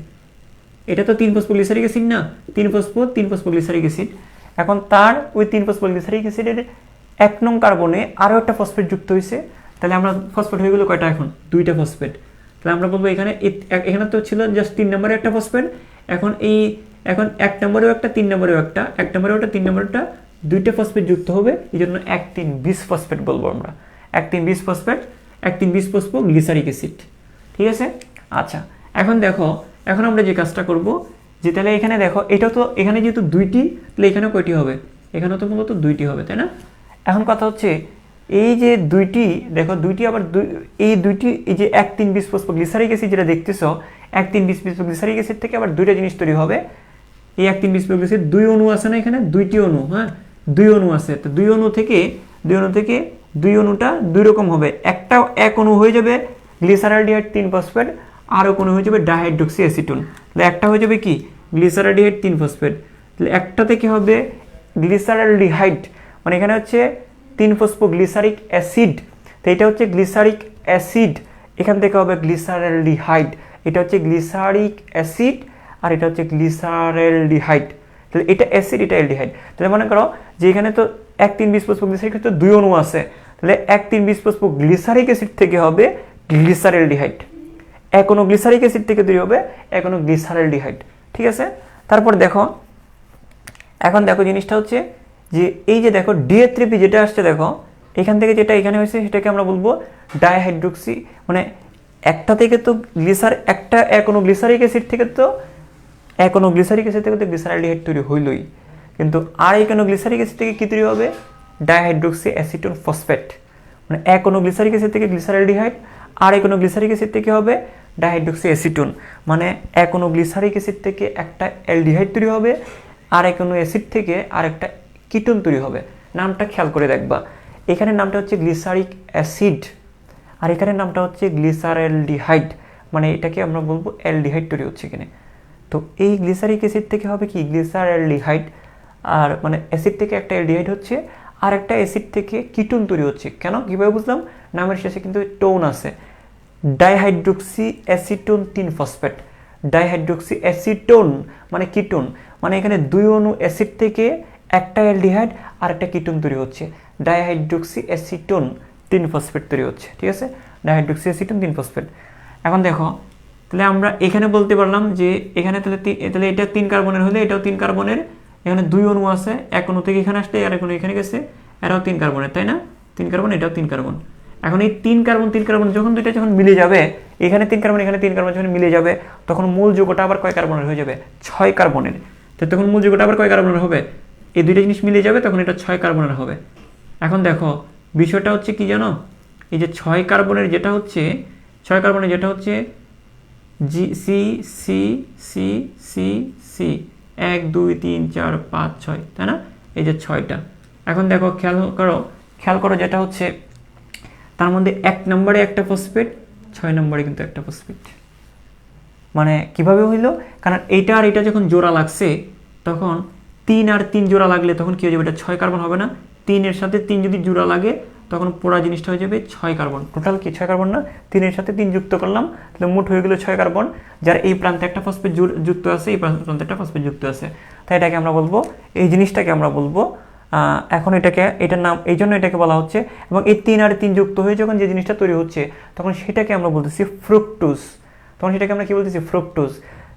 এটা তো 3 ফসফোগ্লিসারিক অ্যাসিড না, 3 ফসফোগ্লিসারিক অ্যাসিড। এখন তার ওই 3 ফসফোগ্লিসারিক অ্যাসিডের 1 নং কার্বনে আরও একটা ফসফেট যুক্ত হয়েছে। তাহলে আমরা ফসফেট হয়ে গেলো কয়টা? এখন 2টা ফসফেট। তাহলে আমরা বলবো এখানে তো ছিল জাস্ট 3 নম্বরে একটা ফসফেট, এখন 1 নম্বরেও একটা, 3 নম্বরেও একটা, 1 নম্বরেও একটা, 3 নম্বরেও একটা, 2টা ফসফেট যুক্ত হবে, এই জন্য 1 3 20 ফসফেট বলবো আমরা। 1 3 20 ফসফেট, 1 3 20 ফসফোগ্লিসারিক অ্যাসিড, ঠিক আছে? আচ্ছা, এখন দেখো, এখন আমরা যে কাজটা করব, যে তাহলে এখানে দেখো এটাও তো, এখানে যেহেতু 2টি, তাহলে এখানেও কয়টি হবে? এখানেও তো মূলত 2টি হবে, তাই না? এখন কথা হচ্ছে এই যে 2টি, দেখো 2টি আবার এই 2টি, এই যে 1 3 20 ফসফোগ্লিসারিক অ্যাসিড যেটা দেখতেছো, 1 3 20 ফসফোগ্লিসারিক অ্যাসিড থেকে আবার 2টা জিনিস তৈরি হবে। এই 1 3 20 ফসফোগ্লিসারিক 2 অণু আছে না, এখানে 2টি অণু। হ্যাঁ, 2 অণু আছে। তো 2 অণু থেকে 2 অণুটা 2 রকম হবে। একটা 1 অণু হয়ে যাবে গ্লিসারলডিহাইড 3 ফসফেট, আর এক অণু হয়ে যাবে ডাইহাইড্রক্সি অ্যাসিটোন। তাহলে একটা হয়ে যাবে কি গ্লিসারলডিহাইড 3 ফসফেট, তাহলে একটা থেকে হবে গ্লিসারলডিহাইড, মানে এখানে হচ্ছে 3 ফসফোগ্লিসারিক অ্যাসিড, তো এটা হচ্ছে গ্লিসারিক অ্যাসিড, এখান থেকে হবে গ্লিসারলডিহাইড। এটা হচ্ছে গ্লিসারিক অ্যাসিড আর এটা হচ্ছে গ্লিসারলডিহাইড। তাহলে এটা অ্যাসিড, এটা অ্যালডিহাইড। তাহলে মনে করো যে এখানে তো 1 3 20 ফসফোগ্লিসারিক তো 2 অণু আছে, তাহলে 1 3 20 ফসফোগ্লিসারিক অ্যাসিড থেকে হবে গ্লিসারলডিহাইড। 1 অণু গ্লিসারিক অ্যাসিড থেকে তৈরি হবে 1 অণু গ্লিসারলডিহাইড, ঠিক আছে? তারপর দেখো, এখন দেখো জিনিসটা হচ্ছে যে এই যে দেখো DH3P যেটা আসছে, দেখো এখান থেকে যেটা এখানে হয়েছে সেটাকে আমরা বলবো ডাইহাইড্রক্সি, মানে একটা থেকে তো একটা 1 অণু গ্লিসারিক অ্যাসিড থেকে তো 1 অণু গ্লিসারিক অ্যাসিড থেকে তো গ্লিসারলডিহাইড তৈরি হইলই, কিন্তু আর 1 অণু গ্লিসারিক অ্যাসিড থেকে কি তৈরি হবে? ডাইহাইড্রক্সি অ্যাসিটোন ফসফেট, মানে 1 অণু গ্লিসারিক অ্যাসিড থেকে গ্লিসারলডিহাইড, আর 1 অণু গ্লিসারিক অ্যাসিড থেকে হবে ডাইহাইড্রক্সি অ্যাসিটোন, মানে 1 অণু গ্লিসারিক অ্যাসিড থেকে একটা অ্যালডিহাইড তৈরি হবে, আর 1 অণু অ্যাসিড থেকে আর একটা কিটোন তৈরি হবে। নামটা খেয়াল করে দেখবা, এখানে নামটা হচ্ছে গ্লিসারিক অ্যাসিড আর এখানে নামটা হচ্ছে গ্লিসারঅ্যালডিহাইড, মানে এটাকে আমরা বলবো অ্যালডিহাইড তৈরি হচ্ছে এখানে। তো এই গ্লিসারিক অ্যাসিড থেকে হবে কি গ্লিসারঅ্যালডিহাইড, আর মানে অ্যাসিড থেকে একটা অ্যালডিহাইড হচ্ছে আর একটা অ্যাসিড থেকে কিটোন তৈরি হচ্ছে। কেন কীভাবে বুঝলাম, নামের শেষে কিন্তু টোন আছে, dihydroxy acetone 3 phosphate. Dihydroxy acetone মানে কিটোন, মানে এখানে 2 অণু অ্যাসিড থেকে একটা অ্যালডিহাইড আর একটা কিটোন তৈরি হচ্ছে, ডাইহাইড্রোক্সি অ্যাসিটোন 3 ফসফেট তৈরি হচ্ছে। ঠিক আছে, ডাইহাইড্রোক্সি অ্যাসিটোন 3 ফসফেট। এখন দেখো তাহলে আমরা এখানে বলতে পারলাম যে এখানে তাহলে এটা 3 কার্বনের হলে এটাও 3 কার্বনের, এখানে 2 অণু আছে, এক অণু থেকে এখানে আসলে আর এক অণু এখানে গেছে, এরাও 3 কার্বনের, তাই না? 3 কার্বন, এটাও 3 কার্বন। এখন এই 3 কার্বন যখন দুইটা যখন মিলে যাবে, এখানে 3 কার্বন এখানে 3 কার্বন যখন মিলে যাবে, তখন মূল যৌগটা আবার কয় কার্বনের হয়ে যাবে? 6 কার্বনের। তো তখন মূল যৌগটা আবার কয় কার্বনের হবে? এই দুইটা জিনিস মিলে যাবে, তখন এটা 6 কার্বনের হবে। এখন দেখো বিষয়টা হচ্ছে কি জানো, এই যে 6 কার্বনের যেটা হচ্ছে G C C C C C 1 2 3 4 5 6, তাই না? এই যে 6টা। এখন দেখো খেয়াল করো যেটা হচ্ছে তার মধ্যে 1 নম্বরে একটা ফসফেট, 6 নম্বরে কিন্তু একটা ফসফেট। মানে কিভাবে হইল, কারণ এইটা আর এটা যখন জোড়া লাগছে তখন 3 আর 3 জোড়া লাগলে তখন কি হয়ে যাবে, এটা 6 কার্বন হবে না? 3 এর সাথে 3 যদি জোড়া লাগে তখন পুরো জিনিসটা হয়ে যাবে 6 কার্বন। টোটাল কি 6 কার্বন না? 3 এর সাথে 3 যুক্ত করলাম, তাহলে মোট হয়ে গেল 6 কার্বন, যার এই প্রান্তে একটা ফসফেট যুক্ত আছে, এই প্রান্তে একটা ফসফেট যুক্ত আছে। তাই এটাকে আমরা বলবো, এই জিনিসটাকে আমরা বলবো এখন এটার নাম এই জন্য এটাকে বলা হচ্ছে, এবং এই 3 আর 3 যুক্ত হয়ে যখন যে জিনিসটা তৈরি হচ্ছে তখন সেটাকে আমরা বলতেছি ফ্রুক্টোজ। তখন সেটাকে আমরা কি বলতেছি? ফ্রুক্টোজ।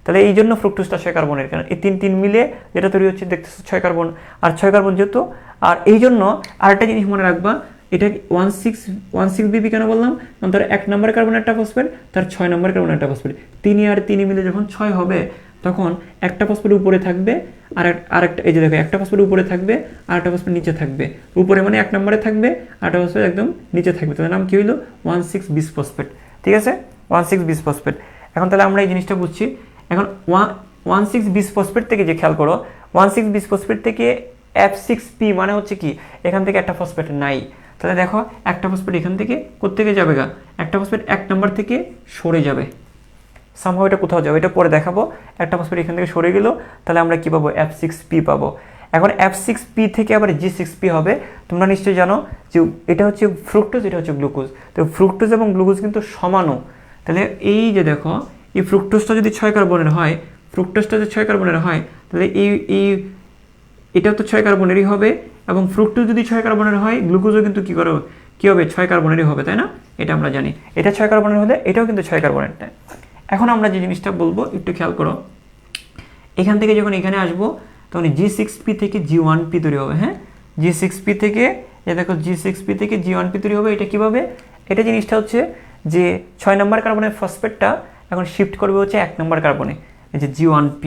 তাহলে এই জন্য ফ্রুক্টোজটা 6 কার্বনের, কারণ এই 3 মিলে যেটা তৈরি হচ্ছে দেখতেছো 6 কার্বন, আর 6 কার্বন যেহেতু, আর এই জন্য আরেকটা জিনিস মনে রাখবা, এটা 16 কেন বললাম, কারণ তার 1 নম্বর কার্বন একটা ফসফেট, তার 6 নম্বর কার্বন একটা ফসফেট, 3 আর 3 মিলে যখন 6 হবে তখন একটা ফসফেট উপরে থাকবে আরেকটা, এই যে দেখো একটা ফসফেট উপরে থাকবে আর একটা ফসফেট নিচে থাকবে, উপরে মানে 1 নম্বরে থাকবে আর একটা ফসফেট একদম নিচে থাকবে, তার নাম কি হইলো 16 বিস ফসফেট। ঠিক আছে, 16 বিস ফসফেট। এখন তাহলে আমরা এই জিনিসটা বুঝছি। এখন 16 বিস ফসফেট থেকে যে খেয়াল করো, 16 বিস ফসফেট থেকে F6P মানে হচ্ছে কি, এখান থেকে একটা ফসফেট নাই, তাহলে দেখো একটা ফসফেট এখান থেকে কোত্থেকে যাবে গা, একটা ফসফেট 1 নম্বর থেকে সরে যাবে, সামহাও এটা কোথাও যাবে, এটা পরে দেখাবো। একটা ফসফেট এখান থেকে সরে গেল, তাহলে আমরা কি পাবো? F6P পাবো। এখন F6P থেকে আবার G6P হবে। তোমরা নিশ্চয়ই জানো যে এটা হচ্ছে ফ্রুক্টোজ, এটা হচ্ছে গ্লুকোজ, তো ফ্রুক্টোজ এবং গ্লুকোজ কিন্তু সমানও। তাহলে এই যে দেখো এই ফ্রুক্টোজটা যদি 6 কার্বনের হয়, তাহলে এটাও তো 6 কার্বনেরই হবে, এবং ফ্রুক্টোজ যদি 6 কার্বনের হয়, গ্লুকোজও কিন্তু কি হবে 6 কার্বনেরই হবে, তাই না? এটা আমরা জানি, এটা 6 কার্বনের হলে এটাও কিন্তু 6 কার্বনের। এখন আমরা যে জিনিসটা বলবো একটু খেয়াল করো, এখান থেকে যখন এখানে আসবো তখন G6P থেকে G1P তৈরি হবে। হ্যাঁ, G6P থেকে দেখো G6P থেকে G1P তৈরি হবে। এটা কিভাবে? এটা জিনিসটা হচ্ছে যে 6 নম্বর কার্বনের ফসফেটটা এখন শিফট করবে হচ্ছে 1 নম্বর কার্বনে, এই যে G1P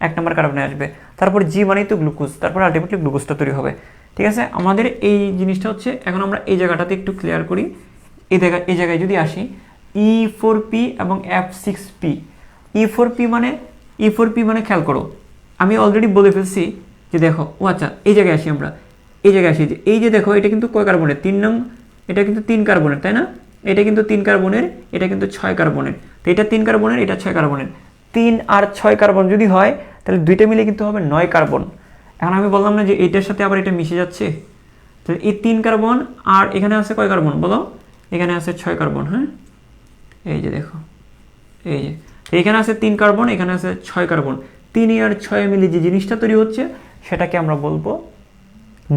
1 নম্বর কার্বনে আসবে, তারপর G মানেই তো গ্লুকোজ, তারপর আলটিমেটলি গ্লুকোজটা তৈরি হবে। ঠিক আছে, আমাদের এই জিনিসটা হচ্ছে, এখন আমরা এই জায়গাটাতে একটু ক্লিয়ার করি। এই জায়গায় যদি আসি, E4P এবং F6P, E4P মানে খেয়াল করো, আমি অলরেডি বলে ফেলছি যে দেখো, ও আচ্ছা এই জায়গায় আসি, আমরা এই জায়গায় আসি, যে এই যে দেখো এটা কিন্তু কয় কার্বনের? 3 নং, এটা কিন্তু 3 কার্বনের, তাই না? এটা কিন্তু 3 কার্বনের, এটা কিন্তু 6 কার্বনের, তো এটা 3 কার্বনের, এটা 6 কার্বনের। 3 আর 6 কার্বন যদি হয় তাহলে দুইটা মিলে কিন্তু হবে 9 কার্বন। এখন আমি বললাম না যে এটার সাথে আবার এটা মিশে যাচ্ছে, তাহলে এই 3 কার্বন আর এখানে আছে কয় কার্বন বলো? এখানে আছে 6 কার্বন। হ্যাঁ, এই যে দেখো, এই যে এখানে আছে 3 কার্বন, এখানে আছে 6 কার্বন, 3 আর 6 মিলে যে জিনিসটা তৈরি হচ্ছে সেটাকে আমরা বলবো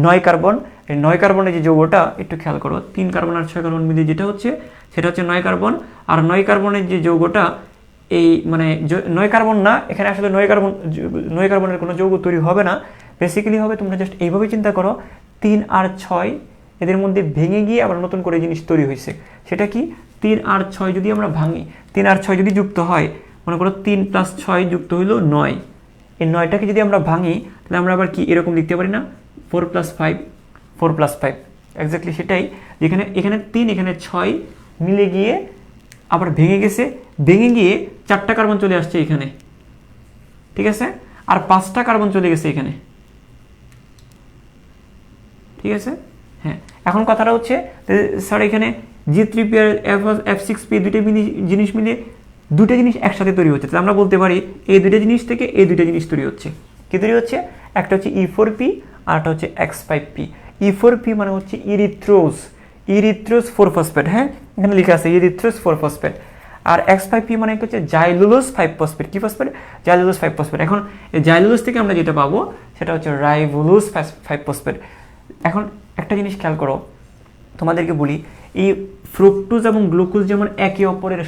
9 কার্বন। এই 9 কার্বনের যে যৌগটা একটু খেয়াল করো, 3 কার্বন আর 6 কার্বন মিলে যেটা হচ্ছে সেটা হচ্ছে 9 কার্বন। আর 9 কার্বনের যে যৌগটা, এই মানে 9 কার্বন না, এখানে আসলে 9 কার্বনের কোনো যৌগ তৈরি হবে না, বেসিক্যালি হবে, তোমরা জাস্ট এইভাবে চিন্তা করো, 3 আর 6 এদের মধ্যে ভেঙে গিয়ে আবার নতুন করে জিনিস তৈরি হয়েছে। সেটা কি? 3 আর 6 যদি আমরা ভাঙি, 3 আর 6 যদি যুক্ত হয়, মনে করো 3 + 6 যুক্ত হইল 9, এই 9টাকে যদি আমরা ভাঙি তাহলে আমরা আবার কি এরকম লিখতে পারি না, 4 + 5, এক্স্যাক্টলি সেটাই, যেখানে এখানে 3 এখানে 6 মিলে গিয়ে আবার ভেঙে গিয়ে 4টা কার্বন চলে আসছে এখানে, ঠিক আছে, আর 5টা কার্বন চলে গেছে এখানে। ঠিক আছে। হ্যাঁ, এখন কথাটা হচ্ছে স্যার এখানে G3P আর F6P দুটো জিনিস মিলে দুটো জিনিস একসাথে তৈরি হচ্ছে, তাহলে আমরা বলতে পারি এই দুটো জিনিস থেকে এই দুটো জিনিস তৈরি হচ্ছে। কি তৈরি হচ্ছে? একটা হচ্ছে E4P আর একটা হচ্ছে X5P। E4P মানে হচ্ছে ইরিথ্রোজ 4-ফসফেট, হ্যাঁ এখানে লেখা আছে ইরিথ্রোজ 4-ফসফেট। আর X5P মানে হচ্ছে জাইলুলোজ 5-ফসফেট। কি ফসফেট? জাইলুলোজ 5-ফসফেট। এখন এই জাইলুলোজ থেকে আমরা যেটা পাবো সেটা হচ্ছে রাইবোলোজ 5-ফসফেট। এখন একটা জিনিস খেয়াল করো, তোমাদেরকে বলি, এই ফ্রুক্টোজ এবং গ্লুকোজ যেমন একে অপরের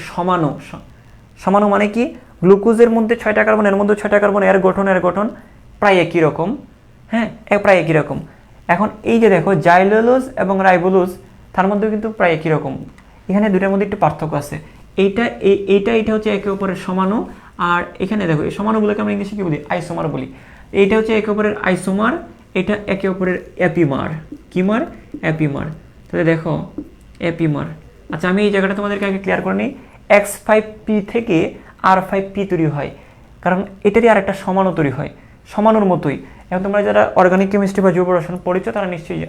সমানো মানে কি, গ্লুকোজের মধ্যে 6টা কার্বন, এর মধ্যে 6টা কার্বন, এর গঠন প্রায় একই রকম, হ্যাঁ প্রায় একই রকম। এখন এই যে দেখো জাইলোলোজ এবং রাইবোলোজ, তার মধ্যে কিন্তু প্রায় একই রকম, এখানে দুটার মধ্যে একটু পার্থক্য আছে। এইটা হচ্ছে একে অপরের সমানো, আর এখানে দেখো এই সমানোগুলোকে আমরা ইংলিশে কি বলি? আইসোমার বলি। এইটা হচ্ছে একে অপরের আইসোমার, এটা একে অপরের অ্যাপিমার। কি মার? অ্যাপিমার। তাহলে দেখো অ্যাপিমার। আচ্ছা আমি এই জায়গাটা তোমাদেরকে আগে ক্লিয়ার করে নিই। X5P থেকে R5P তৈরি হয়, কারণ এটারই আর একটা সমানো তৈরি হয়, সমানোর মতোই। এখন তোমরা যারা অর্গানিক কেমিস্ট্রি বা জৈব রসায়ন পড়েছো তারা নিশ্চয়ই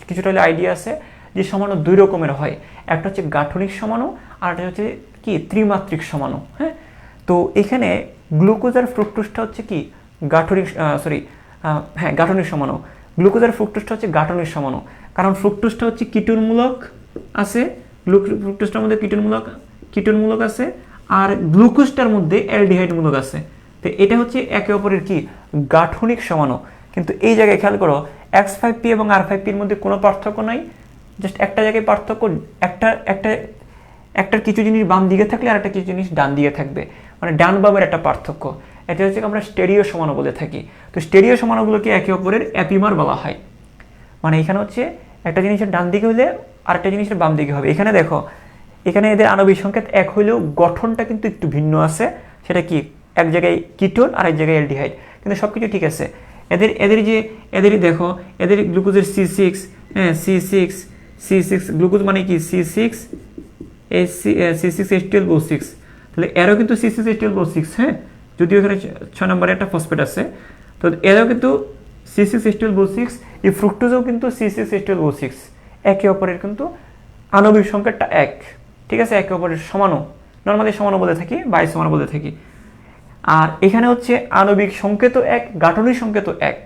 কিছুটা হলে আইডিয়া আছে যে সমানো দুই রকমের হয়, একটা হচ্ছে গাঠনিক সমানো আর একটা হচ্ছে কি ত্রিমাত্রিক সমানো। হ্যাঁ, তো এখানে গ্লুকোজ আর ফ্রুক্টোজটা হচ্ছে কি গাঠনিক, গাঠনিক সমানো। গ্লুকোজ আর ফ্রুক্টোজটা হচ্ছে গাঠনিক সমানো, কারণ ফ্রুক্টোজটা হচ্ছে কিটোনমূলক আছে, ফ্রুক্টোজটার মধ্যে কিটোনমূলক আছে, আর গ্লুকোজটার মধ্যে অ্যালডিহাইডমূলক আছে। তো এটা হচ্ছে একে অপরের কি গাঠনিক সমানো। কিন্তু এই জায়গায় খেয়াল করো X5P এবং R5P এর মধ্যে কোনো পার্থক্য নাই, জাস্ট একটা জায়গায় পার্থক্য, একটার কিছু জিনিস বাম দিকে থাকলে আর একটা কিছু জিনিস ডান দিকে থাকবে, মানে ডান বামের একটা পার্থক্য। এটা হচ্ছে আমরা স্টেরিও সমানো বলে থাকি। তো স্টেরিও সমানোগুলোকে একে অপরের অ্যাপিমার বলা হয়। মানে এখানে হচ্ছে একটা জিনিসের ডান দিকে হলে আরেকটা জিনিসের বাম দিকে হবে। এখানে দেখো, এখানে এদের আণবিক সংকেত এক হলেও গঠনটা কিন্তু একটু ভিন্ন আছে। সেটা কি? এক জায়গায় কিটোন আর এক জায়গায় অ্যালডিহাইড, কিন্তু সব কিছু ঠিক আছে। এদেরই দেখো, এদের গ্লুকোজের C6, হ্যাঁ C6 গ্লুকোজ মানে কি C6H12O6, তাহলে এরও কিন্তু C6H12O6, হ্যাঁ যদিও এখানে 6 নম্বরে একটা ফসফেট আছে, তো এরও কিন্তু C6H12O6। এই ফ্রুক্টোজও কিন্তু C6H12O6, একে অপরের কিন্তু আণবিক সংকেতটা এক, ঠিক আছে, একে অপরের সমানো, নর্মালি সমানো বলে থাকি বা আইসোমার বলে থাকি। আর এখানে হচ্ছে আণবিক সংকেত এক, গাঠনিক সংকেত এক,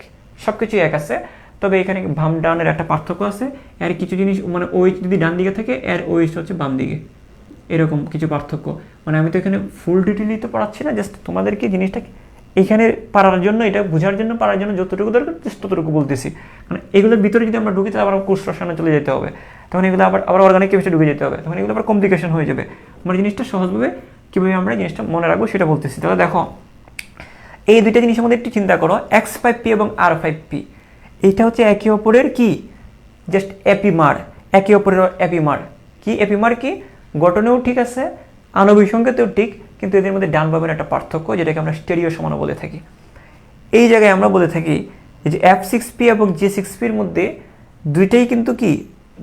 সব কিছুই এক আছে, তবে এখানে বাম ডানের একটা পার্থক্য আছে। এর কিছু জিনিস মানে OH যদি ডান দিকে থাকে এর OH হচ্ছে বাম দিকে, এরকম কিছু পার্থক্য। মানে আমি তো এখানে ফুল ডিটেইলি তো পড়াচ্ছি না, জাস্ট তোমাদেরকে জিনিসটা এখানে পারার জন্য, এটা বোঝার জন্য, পারার জন্য যতটুকু দরকার ততটুকু বলতেছি। মানে এগুলোর ভিতরে যদি আমরা ঢুকি তাহলে আবার কোর্স রসায়নে চলে যেতে হবে, তখন এগুলো আবার অর্গানিক কেমিস্ট্রি ঢুকে যেতে হবে, তখন এগুলো আবার কমপ্লিকেশন হয়ে যাবে। আমার জিনিসটা সহজভাবে কীভাবে আমরা জিনিসটা মনে রাখবো সেটা বলতেছি। তাহলে দেখো এই দুইটা জিনিসের মধ্যে একটু চিন্তা করো, X5P এবং R5P, এইটা হচ্ছে একে অপরের কি জাস্ট অ্যাপিমার, একে অপরের অ্যাপিমার। কি অ্যাপিমার? কি গঠনেও ঠিক আছে, আণবিক সংকেতেও ঠিক, কিন্তু এদের মধ্যে ডান বামের একটা পার্থক্য, যেটাকে আমরা স্টেরিও সমানো বলে থাকি। এই জায়গায় আমরা বলে থাকি যে F6P এবং G6P এর মধ্যে দুইটাই কিন্তু কি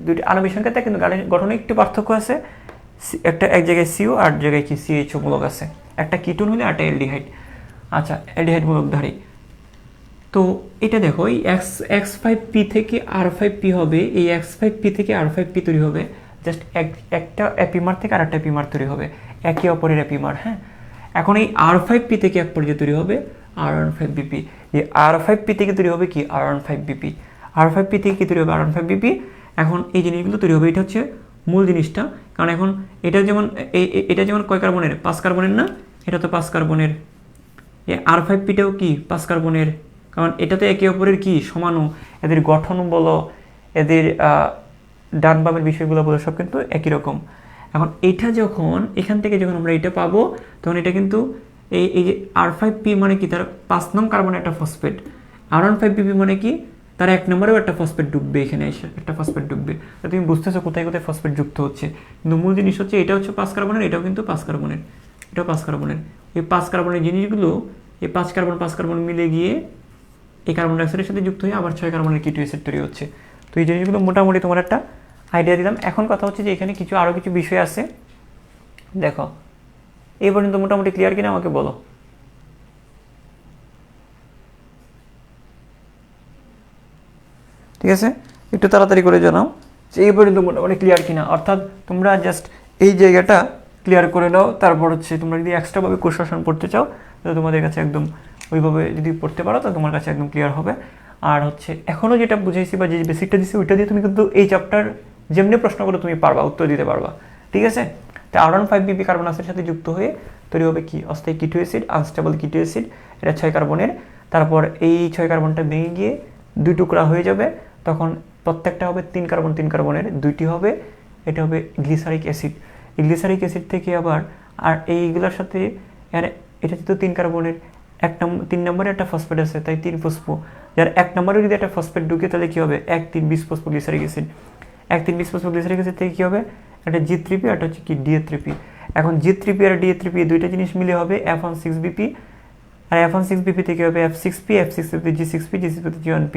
দুইটা আণবিক সংকেতে কিন্তু গঠনে একটু পার্থক্য আছে, একটা এক জায়গায় CO আর এক জায়গায় কি CHO মূলক আছে, একটা কিটোন হলে একটা অ্যালডিহাইড। আচ্ছা অ্যালডিহাইড মূলকধারী। তো এটা দেখো এই X5P থেকে R5P হবে, এই X5P থেকে R5P তৈরি হবে, জাস্ট একটা অ্যাপিমার থেকে আরেকটা অ্যাপিমার তৈরি হবে, একে অপরের অ্যাপিমার। হ্যাঁ, এখন এই R5P থেকে এক পর্যায়ে তৈরি হবে R15BP। এই R5P থেকে তৈরি হবে কি R15BP, R5P থেকে কি তৈরি হবে R15BP। এখন এই জিনিসগুলো তৈরি হবে, এটা হচ্ছে মূল জিনিসটা, কারণ এখন এটা যেমন কয় কার্বনের? 5 কার্বনের না, এটা তো 5 কার্বনের। এই R5Pটাও কি 5 কার্বনের, কারণ এটা তো একে অপরের কি সমানু, এদের গঠন বলো, এদের ডান বামের বিষয়গুলো বলো, সব কিন্তু একই রকম। এখন এটা যখন এখান থেকে যখন আমরা এটা পাবো, তখন এটা কিন্তু এই যে R5P মানে কি তার 5 নং কার্বনের একটা ফসফেট, R15BP মানে কি তার 1 নম্বরেও একটা ফসফেট ডুববে, এখানে এসে একটা ফসফেট ডুববে। তুমি বুঝতেছো কোথায় কোথায় ফসফেট যুক্ত হচ্ছে, কিন্তু মূল জিনিস হচ্ছে এটা হচ্ছে 5 কার্বনের, এটাও কিন্তু 5 কার্বনের, এটাও 5 কার্বনের। এই 5 কার্বনের জিনিসগুলো এই 5 কার্বন মিলে গিয়ে এই কার্বন ডাইঅক্সাইডের সাথে যুক্ত হয়ে আবার 6 কার্বনের কিটো অ্যাসিড তৈরি হচ্ছে। তো এই জিনিসগুলো মোটামুটি তোমার একটা আইডিয়া দিলাম। এখন কথা হচ্ছে যে এখানে আরও কিছু বিষয় আছে, দেখো এই পর্যন্ত মোটামুটি ক্লিয়ার কিনা আমাকে বলো। ঠিক আছে, একটু তাড়াতাড়ি করে জানাও যে এই পর্যন্ত মোটামুটি ক্লিয়ার কিনা। অর্থাৎ তোমরা জাস্ট এই জায়গাটা ক্লিয়ার করে নাও, তারপর হচ্ছে তোমরা যদি এক্সট্রাভাবে কোশ্চেন পড়তে চাও তাহলে তোমাদের কাছে একদম ওইভাবে যদি পড়তে পারো তাহলে তোমার কাছে একদম ক্লিয়ার হবে। আর হচ্ছে এখনও যেটা বুঝাইছি বা যে বেসিকটা দিচ্ছি ওইটা দিয়ে তুমি কিন্তু এই চ্যাপ্টার যেমনি প্রশ্নগুলো তুমি পারবা, উত্তর দিতে পারবা, ঠিক আছে। তো আয়রন 5 কার্বন অ্যাসিডের সাথে যুক্ত হয়ে তৈরি হবে কি অস্থায়ী কিটো অ্যাসিড, আনস্টেবল কিটো অ্যাসিড, এটা 6 কার্বনের। তারপর এই 6 কার্বনটা ভেঙে গিয়ে 2 টুকরা হয়ে যাবে, তখন প্রত্যেকটা হবে 3 কার্বনের, 2টি হবে, এটা হবে গ্লিসারিক অ্যাসিড। এই গ্লিসারিক অ্যাসিড থেকে আবার আর এইগুলোর সাথে এটা তো 3 কার্বনের 3 নম্বরে একটা ফসফেট আছে, তাই 3 ফসফো, যার 1 নম্বরে যদি একটা ফসফেট ঢুকে তাহলে কী হবে 1,3,20 ফসফোগ্লিসারিক অ্যাসিড। 1,3,20 ফসফোগ্লিসারিক অ্যাসিড থেকে কী হবে একটা G3P, একটা হচ্ছে কি DA3P। এখন G3P আর DA3P এই দুইটা জিনিস মিলে হবে F16BP, আর F16BP থেকে হবে F6P, F6P G6P, G6P G1P।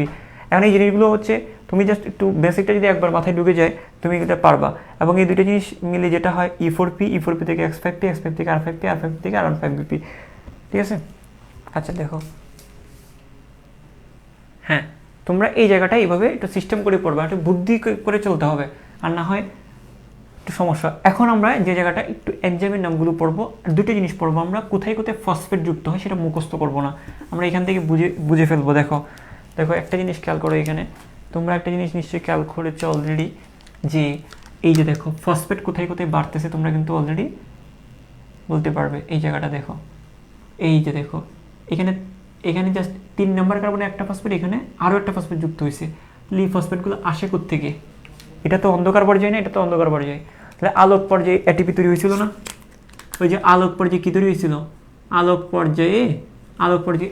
এখন এই জিনিসগুলো হচ্ছে তুমি জাস্ট একটু বেসিকটা যদি একবার মাথায় ঢুকে যায় তুমি এটা পারবা। এবং এই দুইটা জিনিস মিলে যেটা হয় E4P থেকে X5P, X5 থেকে R5P, R5 থেকে R15BP, ঠিক আছে। আচ্ছা দেখো, হ্যাঁ তোমরা এই জায়গাটা এইভাবে একটু সিস্টেম করে পড়বা, একটু বুদ্ধি করে চলতে হবে, আর না হয় একটু সমস্যা। এখন আমরা যে জায়গাটা একটু এনজাইমের নামগুলো পড়বো, দুটো জিনিস পড়বো আমরা, কোথায় কোথায় ফসফেট যুক্ত হয় সেটা মুখস্থ করবো না, আমরা এখান থেকে বুঝে ফেলবো। দেখো একটা জিনিস খেয়াল করো, এখানে তোমরা একটা জিনিস নিশ্চয়ই খেয়াল করেছো অলরেডি, যে এই যে দেখো ফসফেট কোথায় কোথায় বাড়তেছে তোমরা কিন্তু অলরেডি বলতে পারবে। এই জায়গাটা দেখো, এই যে দেখো এখানে জাস্ট 3 নম্বর কার্বনে একটা ফসফেট, এখানে আরও একটা ফসফেট যুক্ত হয়েছে। এই ফসফেটগুলো আসে কোত্থেকে? এটা তো অন্ধকার পর্যায়ে না, এটা তো অন্ধকার পর্যায়ে, তাহলে আলোক পর্যায়ে এটিপি তৈরি হয়েছিল না? ওই যে আলোক পর্যায়ে কী তৈরি হয়েছিল? আলোক পর্যায়ে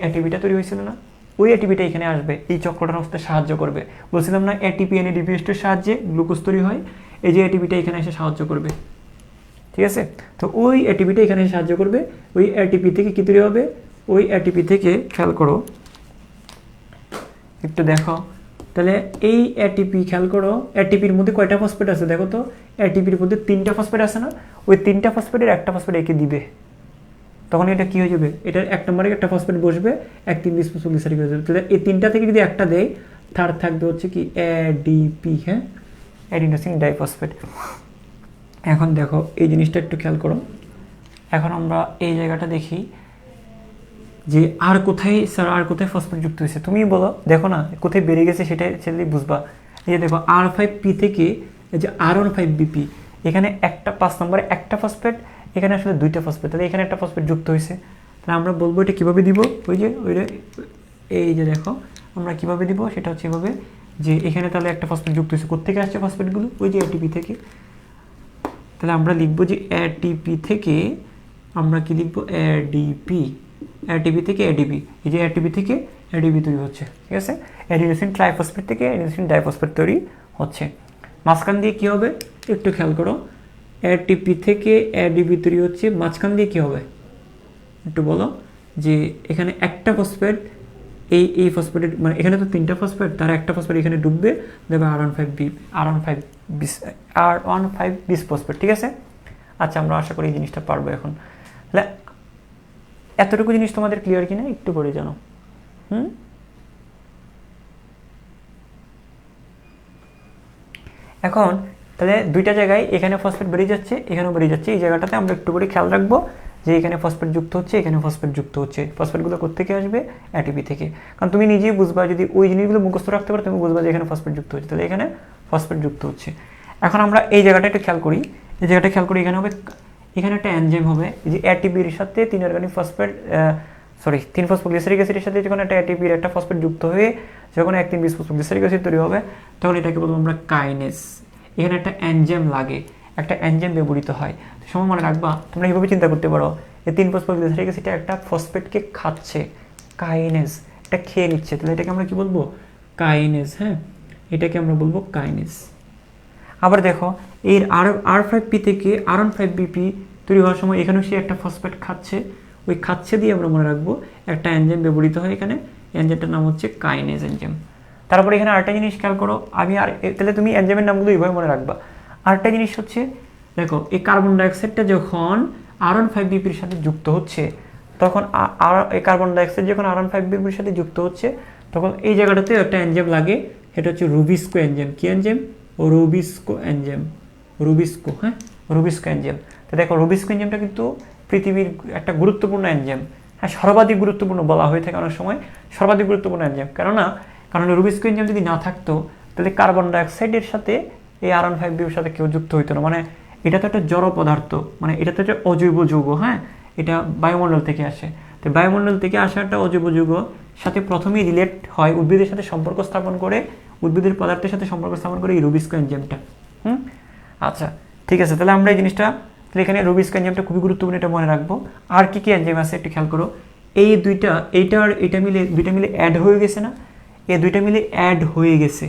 এটিপিটা তৈরি হয়েছিল না? ওই এটিপিটা এখানে আসবে, এই চক্রটার অবস্থায় সাহায্য করবে। বলছিলাম না এটিপি এনএডিপি এস্টের সাহায্যে গ্লুকোজ তৈরি হয়, এই যে এটিপিটা এখানে এসে সাহায্য করবে, ঠিক আছে। তো ওই এটিপিটা এখানে সাহায্য করবে, ওই এটিপি থেকে কী তৈরি হবে? ওই এটিপি থেকে খেয়াল করো একটু দেখো, তাহলে এই এটিপি খেয়াল করো, এটিপির মধ্যে কয়টা ফসফেট আছে দেখো তো? এটিপির মধ্যে 3টা ফসফেট আছে না? ওই 3টা ফসফেটের একটা ফসফেট একে দিবে, তখন এটা কি হয়ে যাবে? এটার 1 নম্বরে একটা ফসফেট বসবে, 1,3,20 ফসফোগ্লিসারিক হয়ে যাবে। তাহলে এই 3টা থেকে যদি একটা দেয়, থার্ড থাকবে হচ্ছে কি এডিপি, হ্যাঁ, অ্যাডিনোসিন ডাইফসফেট। এখন দেখো এই জিনিসটা একটু খেয়াল করো, এখন আমরা এই জায়গাটা দেখি যে আর কোথায় ফসফেট যুক্ত হয়েছে, তুমি বলো, দেখো না কোথায় বেড়ে গেছে সেটাই বুঝবা। এই যে দেখো R5P থেকে এই যে R15BP, এখানে একটা 5 নম্বরে একটা ফসফেট, এখানে আসলে 2টা ফসফেট, তাহলে এখানে একটা ফসফেট যুক্ত হয়েছে। তাহলে আমরা বলবো এটা কীভাবে দিব? এই যে দেখো আমরা কীভাবে দিব সেটা হচ্ছে এভাবে, যে এখানে তাহলে একটা ফসফেট যুক্ত হয়েছে, কোত্থেকে আসছে ফসফেটগুলো? ওই যে এটিপি থেকে। তাহলে আমরা লিখবো যে এটিপি থেকে আমরা কি লিখবো? এটিপি থেকে এডিপি, এই যে এটিপি থেকে এডিপি তৈরি হচ্ছে, ঠিক আছে। অ্যাডিনোসিন ট্রাইফসফেট থেকে অ্যাডিনোসিন ডাইফসফেট তৈরি হচ্ছে। মাঝখান দিয়ে কী হবে একটু খেয়াল করো, এটিপি থেকে এডিপি তৈরি হচ্ছে, মাঝখান দিয়ে কী হবে একটু বলো? যে এখানে একটা ফসফেট, এই ফসফেটের মানে এখানে তো 3টা ফসফেট, তার একটা ফসফেট এখানে ডুববে, দেবে R15 ফসফেট, ঠিক আছে। আচ্ছা আমরা আশা করি এই জিনিসটা পারবো এখন। তাহলে এতটুকু জিনিস তোমাদের ক্লিয়ার কিনা একটু করে জানো। এখন তাহলে 2টা জায়গায় এখানে ফসফেট বেরিয়ে যাচ্ছে, এখানেও বেরিয়ে যাচ্ছে, এই জায়গাটাতে আমরা একটু করে খেয়াল রাখবো যে এখানে ফসফেট যুক্ত হচ্ছে, এখানে ফসফেট যুক্ত হচ্ছে। ফসফেটগুলো কোত্থেকে আসবে? এটিপি থেকে। কারণ তুমি নিজেই বুঝবা, যদি ওই জিনিসগুলো মুখস্থ রাখতে পারো তুমি বুঝবা যে এখানে ফসফেট যুক্ত হচ্ছে, তাহলে এখানে ফসফেট যুক্ত হচ্ছে। এখন আমরা এই জায়গাটা একটু খেয়াল করি, এখানে হবে, এখানে একটা এনজাইম হবে, যে এটিপির সাথে 3 অর্গানিক ফসফেট 3 ফসফোগ্লিসারিক অ্যাসিডের সাথে যখন একটা এটিপির একটা ফসফেট যুক্ত হয়ে যখন 1,3,20 ফসফোগ্লিসারিক অ্যাসিড তৈরি হবে, তখন এটাকে বলবো আমরা কাইনেজ। এখানে একটা এনজাইম লাগে, একটা এনজাইম ব্যবহৃত হয়। তো সময় মনে রাখবা, তোমরা এইভাবে চিন্তা করতে পারো, এই 3 ফসফোগ্লিসারিক অ্যাসিডটা একটা ফসফেটকে খাচ্ছে, কাইনেজ, এটা খেয়ে নিচ্ছে, তাহলে এটাকে আমরা কি বলবো? কাইনেজ, হ্যাঁ, এটাকে আমরা বলবো কাইনেজ। আবার দেখো এর R5P থেকে R15BP তৈরি হওয়ার সময় এখানেও সে একটা ফসফেট খাচ্ছে, ওই খাচ্ছে দিয়ে আমরা মনে রাখবো একটা এনজাইম ব্যবহৃত হয় এখানে, এনজাইমটার নাম হচ্ছে কাইনেজ এনজাইম। তারপরে এখানে আরেকটা জিনিস খেয়াল করো, তাহলে তুমি এনজাইমের নামগুলো এইভাবে মনে রাখবা। আরেকটা জিনিস হচ্ছে দেখো, এই কার্বন ডাইঅক্সাইডটা যখন R15BPর সাথে যুক্ত হচ্ছে, তখন এই কার্বন ডাইঅক্সাইড যখন R15BPর সাথে যুক্ত হচ্ছে, তখন এই জায়গাটাতে একটা এনজাইম লাগে, এটা হচ্ছে রুবিস্কো এনজাইম। কি এনজাইম? Rubisco enzyme. রুবিস্কো, হ্যাঁ, রুবিস্কো এনজাইম। তো দেখো রুবিস্কো এনজাইমটা কিন্তু পৃথিবীর একটা গুরুত্বপূর্ণ এনজাইম, হ্যাঁ, সর্বাধিক গুরুত্বপূর্ণ বলা হয়ে থাকে অনেক সময়, সর্বাধিক গুরুত্বপূর্ণ এনজাইম। কারণ রুবিস্কো এনজাইম যদি না থাকতো তাহলে কার্বন ডাইঅক্সাইডের সাথে এই আয়রন 5 বির সাথে কেউ যুক্ত হইতো না। মানে এটা তো একটা জড় পদার্থ, মানে এটা তো একটা অজৈব যৌগ, হ্যাঁ, এটা বায়ুমণ্ডল থেকে আসে। তো বায়ুমণ্ডল থেকে আসা একটা অজৈব যৌগ সাথে প্রথমেই রিলেট হয়, উদ্ভিদের সাথে সম্পর্ক স্থাপন করে, উদ্ভিদের পদার্থের সাথে সম্পর্ক স্থাপন করে এই রুবিস্কো এনজাইমটা। আচ্ছা ঠিক আছে, তাহলে আমরা এই জিনিসটা, তাহলে এখানে রুবিস্কো এনজাইমটা খুবই গুরুত্বপূর্ণ, এটা মনে রাখবো। আর কি কি এনজাইম আছে একটু খেয়াল করো। এই দুইটা, এইটা আর এটা মিলে, দুইটা মিলে অ্যাড হয়ে গেছে না, এই দুইটা মিলে অ্যাড হয়ে গেছে।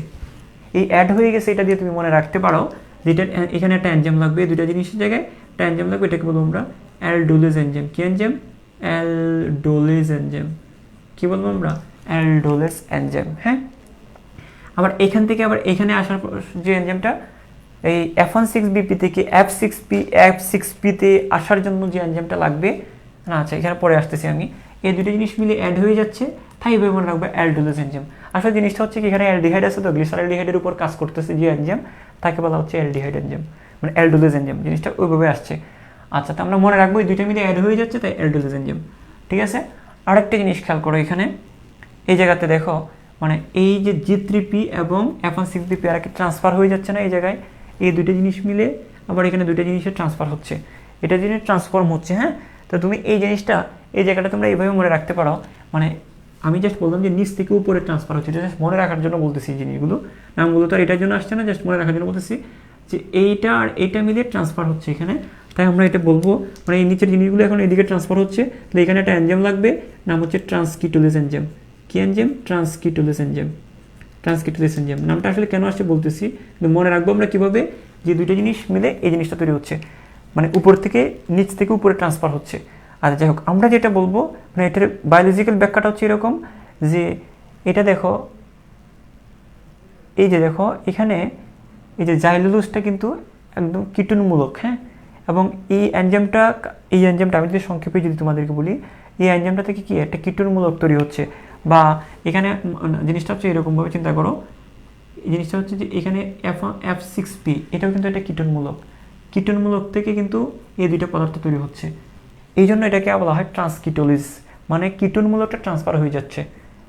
এই অ্যাড হয়ে গেছে এটা দিয়ে তুমি মনে রাখতে পারো যেটা এখানে একটা এনজাইম লাগবে, দুইটা জিনিসের জায়গায় একটা এনজাইম লাগবে, এটাকে বলবো আমরা অ্যালডোলেজ এনজাইম। কি এনজাইম? অ্যালডোলেজ এনজাইম। কি বলবো আমরা? অ্যালডোলেজ এনজাইম, হ্যাঁ। আবার এখান থেকে আবার এখানে আসার যে এনজাইমটা, এই F16BP থেকে F6P তে আসার জন্য যে এনজাইমটা লাগবে না, আচ্ছা এখানে পরে আসতেছি আমি, এই দুটো জিনিস মিলে অ্যাড হয়ে যাচ্ছে, তাই এভাবে মনে রাখবে অ্যালডোলেজ এনজাইম। আসলে জিনিসটা হচ্ছে কি, এখানে অ্যালডিহাইড আছে, তো গ্লিসারলডিহাইডের উপর কাজ করতেছে যে এনজাইম, তাকে বলা হচ্ছে অ্যালডিহাইড এনজাইম, মানে অ্যালডোলেজ এনজাইম, জিনিসটা ওইভাবে আসছে। আচ্ছা, তো আমরা মনে রাখবো এই দুইটা মিলে অ্যাড হয়ে যাচ্ছে, তাই অ্যালডোলেজ এনজাইম, ঠিক আছে। আরেকটা জিনিস খেয়াল করো, এখানে এই জায়গাতে দেখো, মানে এই যে G3P এবং F16BP আর কি ট্রান্সফার হয়ে যাচ্ছে না এই জায়গায়, এই দুটো জিনিস মিলে আবার এখানে দুটো জিনিসের ট্রান্সফার হচ্ছে, এটা জিনিস ট্রান্সফর্ম হচ্ছে, হ্যাঁ। তো তুমি এই জিনিসটা, এই জায়গাটা তোমরা এইভাবে মনে রাখতে পারো, মানে আমি জাস্ট বললাম যে নিচ থেকে উপরে ট্রান্সফার হচ্ছে, এটা জাস্ট মনে রাখার জন্য বলতেছি এই জিনিসগুলো, নামগুলো তো আর এটার জন্য আসছে না, জাস্ট মনে রাখার জন্য বলতেছি যে এইটা আর এইটা মিলে ট্রান্সফার হচ্ছে এখানে, তাই আমরা এটা বলবো, মানে এই নিচের জিনিসগুলো এখন এদিকে ট্রান্সফার হচ্ছে, তাহলে এখানে একটা এনজাইম লাগবে, নাম হচ্ছে ট্রান্সকিটোলেজ এনজাইম। কি এনজাইম? ট্রান্সকিটোলেজ এনজাইম। ট্রান্সকিটোলেজ এনজাইম নামটা আসলে কেন আসছে বলতেছি, কিন্তু মনে রাখবো আমরা কীভাবে, যে দুইটা জিনিস মিলে এই জিনিসটা তৈরি হচ্ছে, মানে উপর থেকে নিচ থেকে উপরে ট্রান্সফার হচ্ছে। আর যাই হোক, আমরা যেটা বলবো, মানে এটার বায়োলজিক্যাল ব্যাখ্যাটা হচ্ছে এরকম যে, এটা দেখো, এই যে দেখো এখানে এই যে জাইলুলোজটা কিন্তু একদম কীটনমূলক, হ্যাঁ, এবং এই এনজাইমটা আমি যদি সংক্ষেপে যদি তোমাদেরকে বলি, এই এনজাইমটা থেকে কি একটা কীটনমূলক তৈরি হচ্ছে, বা এখানে জিনিসটা হচ্ছে এরকমভাবে চিন্তা করো, এই জিনিসটা হচ্ছে যে এখানে F6P এটাও কিন্তু একটা কীটনমূলক থেকে কিন্তু এই দুইটা পদার্থ তৈরি হচ্ছে, এই জন্য এটাকে বলা হয় ট্রান্সকিটোলিজ, মানে কীটনমূলকটা ট্রান্সফার হয়ে যাচ্ছে,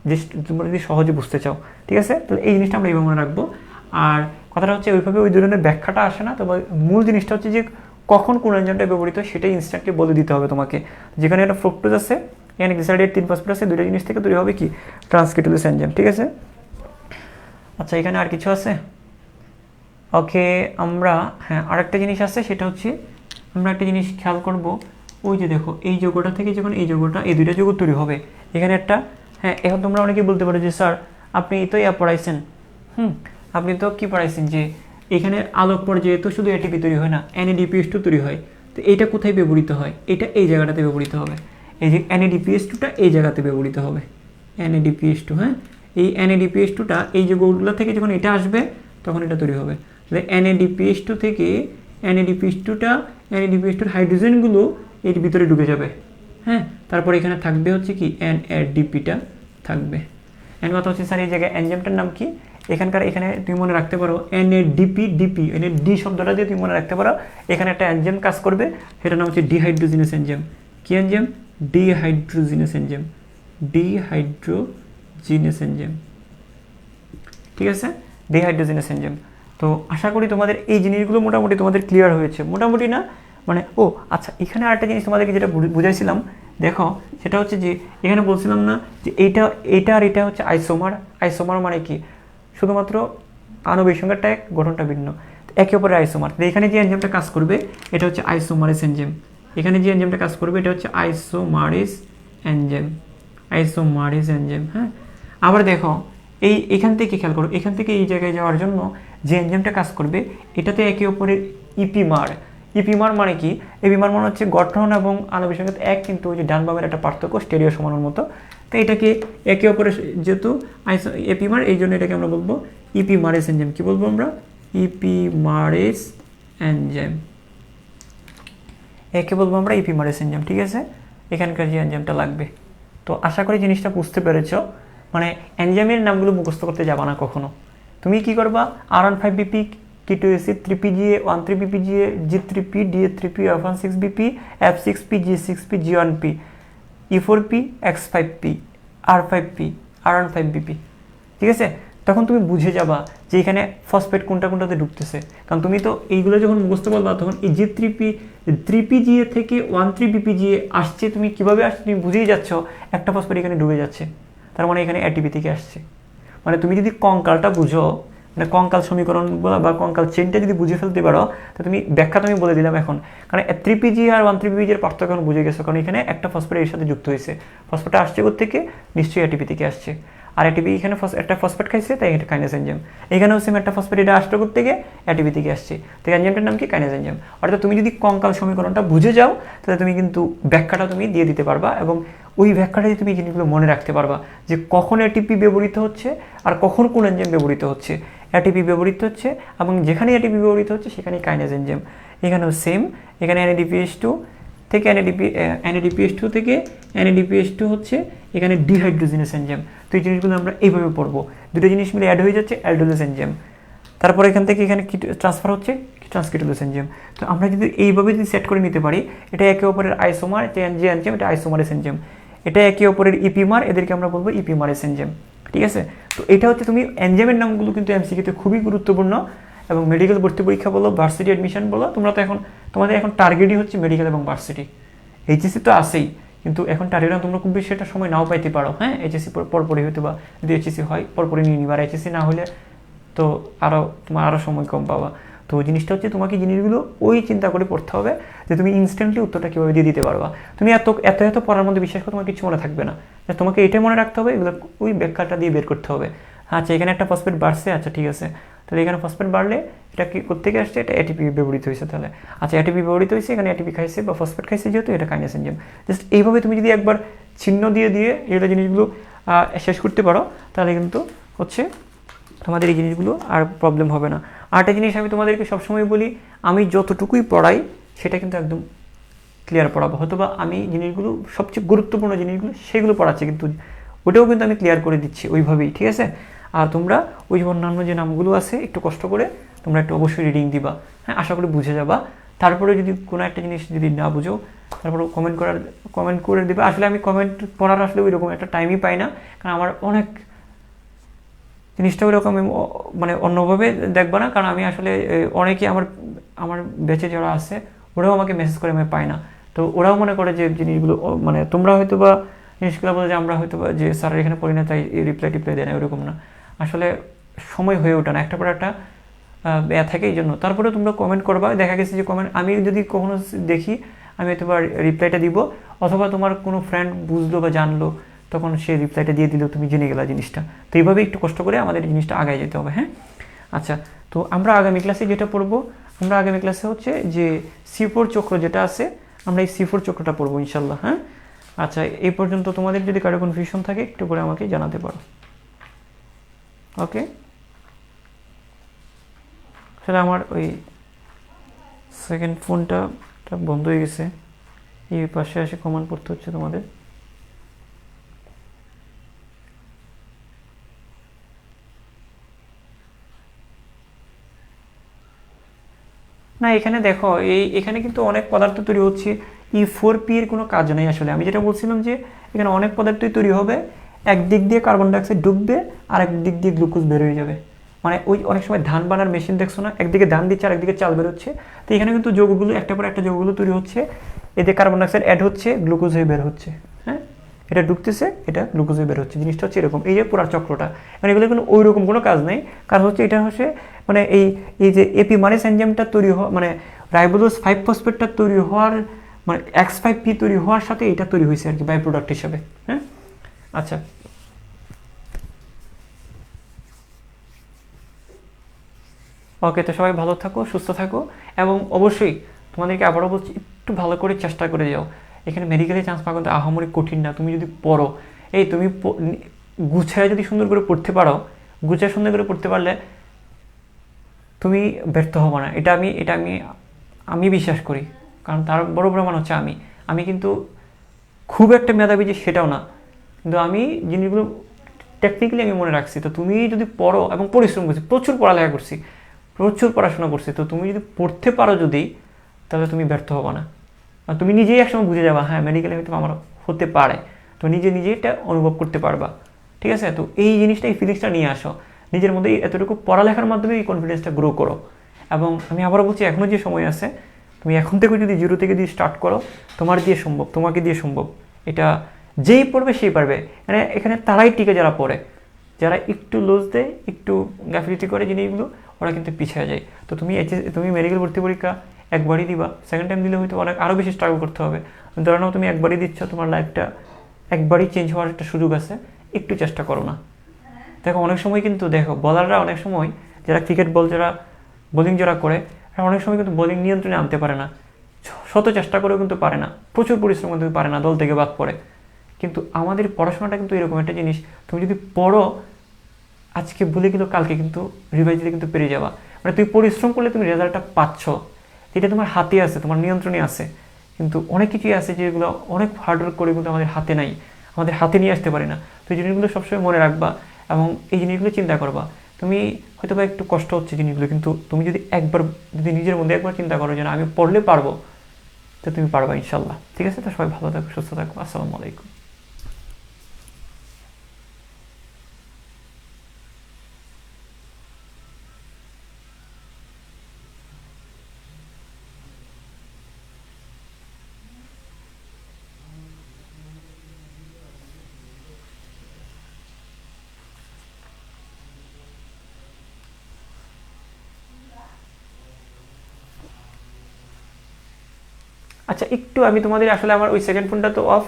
যে তোমরা যদি সহজে বুঝতে চাও, ঠিক আছে। তাহলে এই জিনিসটা আমরা এইভাবে মনে রাখবো। আর কথাটা হচ্ছে ওইভাবে ওই ধরনের ব্যাখ্যাটা আসে না, তবে মূল জিনিসটা হচ্ছে যে কখন কোন এনজাইমটা ব্যবহৃত সেটাই ইনস্ট্যান্টলি বলে দিতে হবে তোমাকে। যেখানে একটা ফ্রুক্টোজ আছে, এখানে গ্লিসারিডের 3 ফসফেট আছে, দুইটা জিনিস থেকে তৈরি হবে কি ট্রান্সকিটোলিজ এনজাইম, ঠিক আছে। আচ্ছা, এখানে আর কিছু আছে? ওকে, আমরা হ্যাঁ আরেকটা জিনিস আছে, সেটা হচ্ছে আমরা একটা জিনিস খেয়াল করব, ওই যে দেখো এই যৌগটা থেকে যখন এই যৌগটা, এই দুইটা যৌগ তৈরি হবে, এখানে একটা, হ্যাঁ, এখন তোমরা অনেকেই বলতে পারো যে স্যার আপনি তো পড়াইছেন, আপনি তো কি পড়াইছেন যে এখানে আলোক পর্যায়ে তো শুধু এটিপি তৈরি হয় না, NADPH2 তৈরি হয়, তো এইটা কোথায় ব্যবহৃত হয়? এটা এই জায়গাটাতে ব্যবহৃত হবে, এই যে NADPH2টা এই জায়গাতে ব্যবহৃত হবে, NADPH2, হ্যাঁ, এই NADPH2টা এই যৌগগুলো থেকে যখন এটা আসবে তখন এটা তৈরি হবে, তাহলে NADPH2 থেকে NADPH2র হাইড্রোজেনগুলো এর ভিতরে ঢুকে যাবে, হ্যাঁ, তারপর এখানে থাকবে হচ্ছে কি NADPটা থাকবে। এন্ড কথা হচ্ছে স্যার এই জায়গায় এনজাইমটার নাম কি, এখানে তুমি মনে রাখতে পারো NADPDP, ডি শব্দটা দিয়ে তুমি মনে রাখতে পারো, এখানে একটা এনজাইম কাজ করবে, সেটার নাম হচ্ছে ডিহাইড্রোজিনেস এনজাইম। কি enzyme? Dehydrogenase enzyme, dehydrogenase enzyme, ঠিক আছে, ডিহাইড্রোজিনেস এনজাইম। তো আশা করি তোমাদের এই জিনিসগুলো মোটামুটি তোমাদের ক্লিয়ার হয়েছে, মোটামুটি না, মানে ও আচ্ছা, এখানে আরেকটা জিনিস তোমাদেরকে যেটা বুঝাইছিলাম, দেখো সেটা হচ্ছে যে এখানে বলছিলাম না যে এইটা আর এটা হচ্ছে আইসোমার মানে কি, শুধুমাত্র আণবিক সংখ্যাটা এক, গঠনটা ভিন্ন, একে অপরের আইসোমার। এখানে যে এনজাইমটা কাজ করবে এটা হচ্ছে আইসোমারেস এনজাইম, এখানে যে এনজাইমটা কাজ করবে এটা হচ্ছে আইসোমারেস এনজাইম, হ্যাঁ। আবার দেখো এখান থেকে খেয়াল করো, এখান থেকে এই জায়গায় যাওয়ার জন্য যে এনজাইমটা কাজ করবে এটাতে একে অপরের ইপিমার মানে কি, এপিমার মানে হচ্ছে গঠন এবং আণবিক সংখ্যা এক, কিন্তু ওই যে ডান বামের একটা পার্থক্য, স্টেরিও সমানের মতো, তো এটাকে একে অপরের যেহেতু এপিমার, এই জন্য এটাকে আমরা বলবো ইপিমারেস এনজাইম। কি বলবো আমরা? ইপিমারেস এনজাইম, একে বলবো আমরা ইপিমারেস এনজাইম, ঠিক আছে, এখানকার যে এনজাইমটা লাগবে। তো আশা করি জিনিসটা বুঝতে পেরেছ, মানে এনজাইমের নামগুলো মুখস্থ করতে যাবা না কখনো, তুমি কি করবা, R15BP K2AC 3PGA 13PPGA G3P DA3P F16BP F6P G6P G1P E4P X5P R5P R15BP, ঠিক আছে? তখন তুমি বুঝে যাবা যে এখানে ফসফেট কোনটা কোনটাতে ঢুকতেছে, কারণ তুমি তো এইগুলো যখন মুখস্থ বলবা তখন এই G3P 3PGA থেকে 13PPGA আসছে, তুমি কিভাবে আসছে তুমি বুঝেই যাচ্ছ একটা ফসফেট এখানে ডুবে যাচ্ছে, তার মানে এখানে ATP থেকে আসছে। মানে তুমি যদি কঙ্কালটা বুঝো, মানে কঙ্কাল সমীকরণ বা কঙ্কাল চেনটা যদি বুঝে ফেলতে পারো, তো তুমি ব্যাখ্যা তুমি বলে দিলাম এখন, কারণ 3PG আর 13PG এর পার্থক্য এখন বুঝে গেছো, কারণ এখানে একটা ফসফেট এর সাথে যুক্ত হয়েছে, ফসফেটটা আসছে থেকে নিশ্চয়ই ATP থেকে আসছে, আর ATP এখানে একটা ফসফেট খাইছে তাই এটা কাইনেজ এনজাইম, এখানেও সেম একটা ফসফেট এটা আসতে থেকে ATP থেকে আসছে, তো এনজাইমটার নাম কি কাইনেজ এনজাইম। অর্থাৎ তুমি যদি কঙ্কাল সমীকরণটা বুঝে যাও তাহলে তুমি কিন্তু ব্যাখ্যাটা তুমি দিয়ে দিতে পারবা, এবং ওই ব্যাখ্যাটাই তুমি জিনিসগুলো মনে রাখতে পারবা যে কখন ATP ব্যবহৃত হচ্ছে আর কখন কোন এনজাইম ব্যবহৃত হচ্ছে। ATP ব্যবহৃত হচ্ছে এবং যেখানে ATP ব্যবহৃত হচ্ছে সেখানেই কাইনেজ এনজাইম। এখানেও সেম, এখানে NADPH2 থেকে NADPH2 থেকে NADPH2 হচ্ছে এখানে ডিহাইড্রোজেনেস এনজাইম। তো এই জিনিসগুলো আমরা এইভাবে পড়বো, দুটো জিনিস মিলে অ্যাড হয়ে যাচ্ছে অ্যালডোলেস এনজাইম, তারপর এখান থেকে এখানে কি ট্রান্সফার হচ্ছে ট্রান্সকিটোলেস এনজাইম। তো আমরা যদি এইভাবে যদি সেট করে নিতে পারি, এটা একে অপরের আইসোমার, এটা যে এনজাইম এটা আইসোমারেস এনজাইম, এটা একে অপরের ইপিমার, এদেরকে আমরা বলবো ইপিমারেস এনজাইম, ঠিক আছে? তো এটা হচ্ছে তুমি এনজাইমের নামগুলো কিন্তু এমসিকিউতে খুবই গুরুত্বপূর্ণ, এবং মেডিকেল ভর্তি পরীক্ষা বলো, ভার্সিটি অ্যাডমিশন বলো, তোমরা তো এখন তোমাদের এখন টার্গেটই হচ্ছে মেডিকেল এবং ভার্সিটি। এইচএসসি তো আসেই, কিন্তু এখন টার্গেট তোমরা খুব বেশি একটা সময় নাও পাইতে পারো, হ্যাঁ, এইচএসসি পরপরই হয়তো বা যদি এইচএসসি হয় পরপরই নিয়ে নিবা, আর এইচএসসি না হলে তো তোমার আরও সময় কম পাবা। তো জিনিসটা হচ্ছে তোমাকে জিনিসগুলো ওই চিন্তা করে পড়তে হবে যে তুমি ইনস্ট্যান্টলি উত্তরটা কীভাবে দিয়ে দিতে পারবা। তুমি এত এত এত পড়ার মধ্যে বিশ্বাস করে তোমার কিছু মনে থাকবে না, তোমাকে এটাই মনে রাখতে হবে, এগুলো ওই ব্যাখ্যাটা দিয়ে বের করতে হবে। আচ্ছা এখানে একটা ফসফেট বাড়ছে, আচ্ছা ঠিক আছে, তাহলে এখানে ফসফেট বাড়লে এটা কি কোত্থেকে আসছে, এটা ATP ব্যবহৃত হয়েছে, তাহলে আচ্ছা ATP ব্যবহৃত হয়েছে, এখানে ATP খাইছে বা ফসফেট খাইছে যেহেতু এটা কাইনেজ এনজাইম। জাস্ট এইভাবে তুমি যদি একবার চিহ্ন দিয়ে দিয়ে এগুলো জিনিসগুলো শেষ করতে পারো, তাহলে কিন্তু হচ্ছে তোমাদের এই জিনিসগুলো আর প্রবলেম হবে না। আরেকটা জিনিস আমি তোমাদেরকে সবসময় বলি, আমি যতটুকুই পড়াই সেটা কিন্তু একদম ক্লিয়ার পড়াবো, হয়তো বা আমি জিনিসগুলো সবচেয়ে গুরুত্বপূর্ণ জিনিসগুলো সেগুলো পড়াচ্ছি, কিন্তু ওটাও কিন্তু আমি ক্লিয়ার করে দিচ্ছি ওইভাবেই, ঠিক আছে? আর তোমরা ওই অন্যান্য যে নামগুলো আছে একটু কষ্ট করে তোমরা একটু অবশ্যই রিডিং দিবা, হ্যাঁ, আশা করি বুঝে যাবা। তারপরে যদি কোনো একটা জিনিস যদি না বুঝো তারপরে কমেন্ট করে দিবা। আসলে আমি কমেন্ট পড়ার আসলে ওই রকম একটা টাইমই পাই না, কারণ আমার অনেক জিনিসটা ওইরকম মানে অন্যভাবে দেখবা না, কারণ আমি আসলে অনেকে আমার ব্যাচে যারা আছে ওরাও আমাকে মেসেজ করে, আমি পাই না, তো ওরাও মনে করে যে জিনিসগুলো মানে তোমরা হয়তো বা জিনিসগুলো বলে যে আমরা হয়তো বা যে স্যার এখানে পড়ি না তাই রিপ্লাই দেয় না, ওরকম না, আসলে সময় হয়ে ওঠে না, একটা পর একটা থাকে এই জন্য। তারপরে তোমরা কমেন্ট করবা, দেখা গেছে যে কমেন্ট আমি যদি কখনো দেখি আমি হয়তো বা রিপ্লাইটা দিব, অথবা তোমার কোনো ফ্রেন্ড বুঝলো বা জানলো তখন সে রিপ্লাইটা দিয়ে দিল, তুমি জেনে গেলা জিনিসটা। তো এইভাবে একটু কষ্ট করে আমাদের জিনিসটা আগায় যেতে হবে, হ্যাঁ। আচ্ছা, তো আমরা আগামী ক্লাসে যেটা পড়বো, আমরা আগামী ক্লাসে হচ্ছে যে C4 চক্র যেটা আছে, আমরা এই C4 চক্রটা পড়বো ইনশাল্লাহ, হ্যাঁ। আচ্ছা, এই পর্যন্ত তোমাদের যদি কারো কনফিউশন থাকে একটু করে আমাকে জানাতে পারো, ওকে। আসলে আমার ওই সেকেন্ড ফোনটা বন্ধ হয়ে গেছে, এই পাশে এসে কমান্ড পড়তে হচ্ছে তোমাদের। না, এখানে দেখো এখানে কিন্তু অনেক পদার্থ তৈরি হচ্ছে, E4P এর কোনো কাজ নেই আসলে। আমি যেটা বলছিলাম যে এখানে অনেক পদার্থই তৈরি হবে, একদিক দিয়ে কার্বন ডাইঅক্সাইড ঢুকবে আর একদিক দিয়ে গ্লুকোজ বের হয়ে যাবে। মানে ওই অনেক সময় ধান বানার মেশিন দেখছো না, একদিকে ধান দিচ্ছে আর একদিকে চাল বের হচ্ছে, তো এখানে কিন্তু যৌগগুলো একটা পর একটা যৌগগুলো তৈরি হচ্ছে, এতে কার্বন ডাইঅক্সাইড অ্যাড হচ্ছে, গ্লুকোজ হয়ে বের হচ্ছে, হ্যাঁ, এটা ঢুকতেছে, এটা গ্লুকোজ হয়ে বের হচ্ছে, জিনিসটা হচ্ছে এরকম, এই যে পুরো চক্রটা। মানে এগুলো কোনো ওই রকম কোনো কাজ নেই, কারণ হচ্ছে এটা হচ্ছে মানে এই যে এপিমারেস এনজাইমটা তৈরি হওয়া, মানে রাইবোজোস 5 ফসফেটটা তৈরি হওয়ার মানে X5P তৈরি হওয়ার সাথে এটা তৈরি হয়েছে আর কি, বাই প্রোডাক্ট হিসাবে, হ্যাঁ। আচ্ছা, ওকে, তো সবাই ভালো থাকো, সুস্থ থাকো, এবং অবশ্যই তোমাদেরকে আবারও বলছি একটু ভালো করে চেষ্টা করে যাও। এখানে মেডিকেলে চান্স পাওয়া কিন্তু আহামরি কঠিন না, তুমি যদি পড়ো, তুমি গুছায় যদি সুন্দর করে পড়তে পারো, গুছায় সুন্দর করে পড়তে পারলে তুমি ব্যর্থ হবো না, এটা আমি বিশ্বাস করি, কারণ তার বড় প্রমাণ হচ্ছে আমি কিন্তু খুব একটা মেধাবী যে সেটাও না, কিন্তু আমি জিনিসগুলো টেকনিক্যালি আমি মনে রাখছি। তো তুমি যদি পড়ো এবং পরিশ্রম করছি, প্রচুর পড়ালেখা করছি, প্রচুর পড়াশোনা করছি, তো তুমি যদি পড়তে পারো যদি, তাহলে তুমি ব্যর্থ হবে না। আর তুমি নিজেই একসময় বুঝে যাবা, হ্যাঁ মেডিকেলে হয়তো আমার হতে পারে, তো নিজে এটা অনুভব করতে পারবা। ঠিক আছে? তো এই জিনিসটা, এই ফিলিংসটা নিয়ে আসো নিজের মধ্যে, এতটুকু পড়ালেখার মাধ্যমে এই কনফিডেন্সটা গ্রো করো। এবং আমি আবারও বলছি, এখনও যে সময় আছে, তুমি এখন থেকে যদি জিরো থেকে যদি স্টার্ট করো, তোমার দিয়ে সম্ভব, তোমাকে দিয়ে সম্ভব। এটা যেই পড়বে সেই পারবে। মানে এখানে তারাই টিকে যারা পড়ে, যারা একটু লুজ দেয়, একটু গাফিলিটি করে জিনিসগুলো, ওরা কিন্তু পিছিয়ে যায়। তো তুমি মেডিকেল ভর্তি পরীক্ষা একবারই দিবা, সেকেন্ড টাইম দিলে হয়তো অনেক আরও বেশি স্ট্রাগল করতে হবে। ধরে নাও তুমি একবারই দিচ্ছ, তোমার লাইফটা একবারই চেঞ্জ হওয়ার একটা সুযোগ আছে, একটু চেষ্টা করো না। দেখো অনেক সময় কিন্তু দেখো বলাররা অনেক সময়, যারা ক্রিকেট বোলিং যারা করে, অনেক সময় কিন্তু বোলিং নিয়ন্ত্রণে আনতে পারে না, শত চেষ্টা করেও কিন্তু পারে না, প্রচুর পরিশ্রম কিন্তু পারে না, দল থেকে বাদ পড়ে। কিন্তু আমাদের পড়াশোনাটা কিন্তু এরকম একটা জিনিস, তুমি যদি পড়ো আজকে বলে কিন্তু কালকে কিন্তু রিভাইজ দিলে কিন্তু পেরে যাবা। মানে তুমি পরিশ্রম করলে তুমি রেজাল্টটা পাচ্ছ, এটা তোমার হাতে আছে, তোমার নিয়ন্ত্রণে আছে। কিন্তু অনেক কিছুই আছে যেগুলো অনেক হার্ডওয়ার্ক করে কিন্তু আমাদের হাতে নাই, আমাদের হাতে নিয়ে আসতে পারি না। তো এই জিনিসগুলো সবসময় মনে রাখবা এবং এই জিনিসগুলো চিন্তা করবা। তুমি হয়তো বা একটু কষ্ট হচ্ছে জিনিসগুলো, কিন্তু তুমি যদি নিজের মধ্যে একবার চিন্তা করো যে না আমি পড়লে পারবো, তো তুমি পারবা ইনশাল্লাহ। ঠিক আছে? তো সবাই ভালো থাকো, সুস্থ থাকো। আসসালামু আলাইকুম। আচ্ছা একটু আমি তোমাদের আসলে আমার ওই সেকেন্ড ফোনটা তো অফ,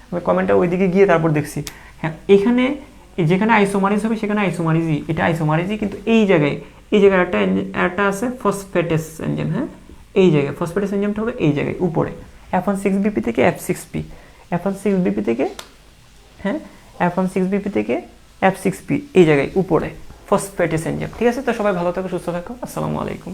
আমি কমেন্টটা ওইদিকে গিয়ে তারপর দেখছি। হ্যাঁ এখানে যেখানে আইসোমারিজ হবে সেখানে আইসোমারিজই, এটা আইসোমারিজই, কিন্তু এই জায়গায় একটা আছে ফসফেটেস এনজাইম। হ্যাঁ এই জায়গায় ফসফেটেস এনজাইমটা হবে এই জায়গায় উপরে, F16BP থেকে F6P, F16BP থেকে, হ্যাঁ F16BP থেকে F6P, এই জায়গায় উপরে ফসফেটেস এনজাইম। ঠিক আছে? তো সবাই ভালো থাকো, সুস্থ থাকো। আসসালামু আলাইকুম।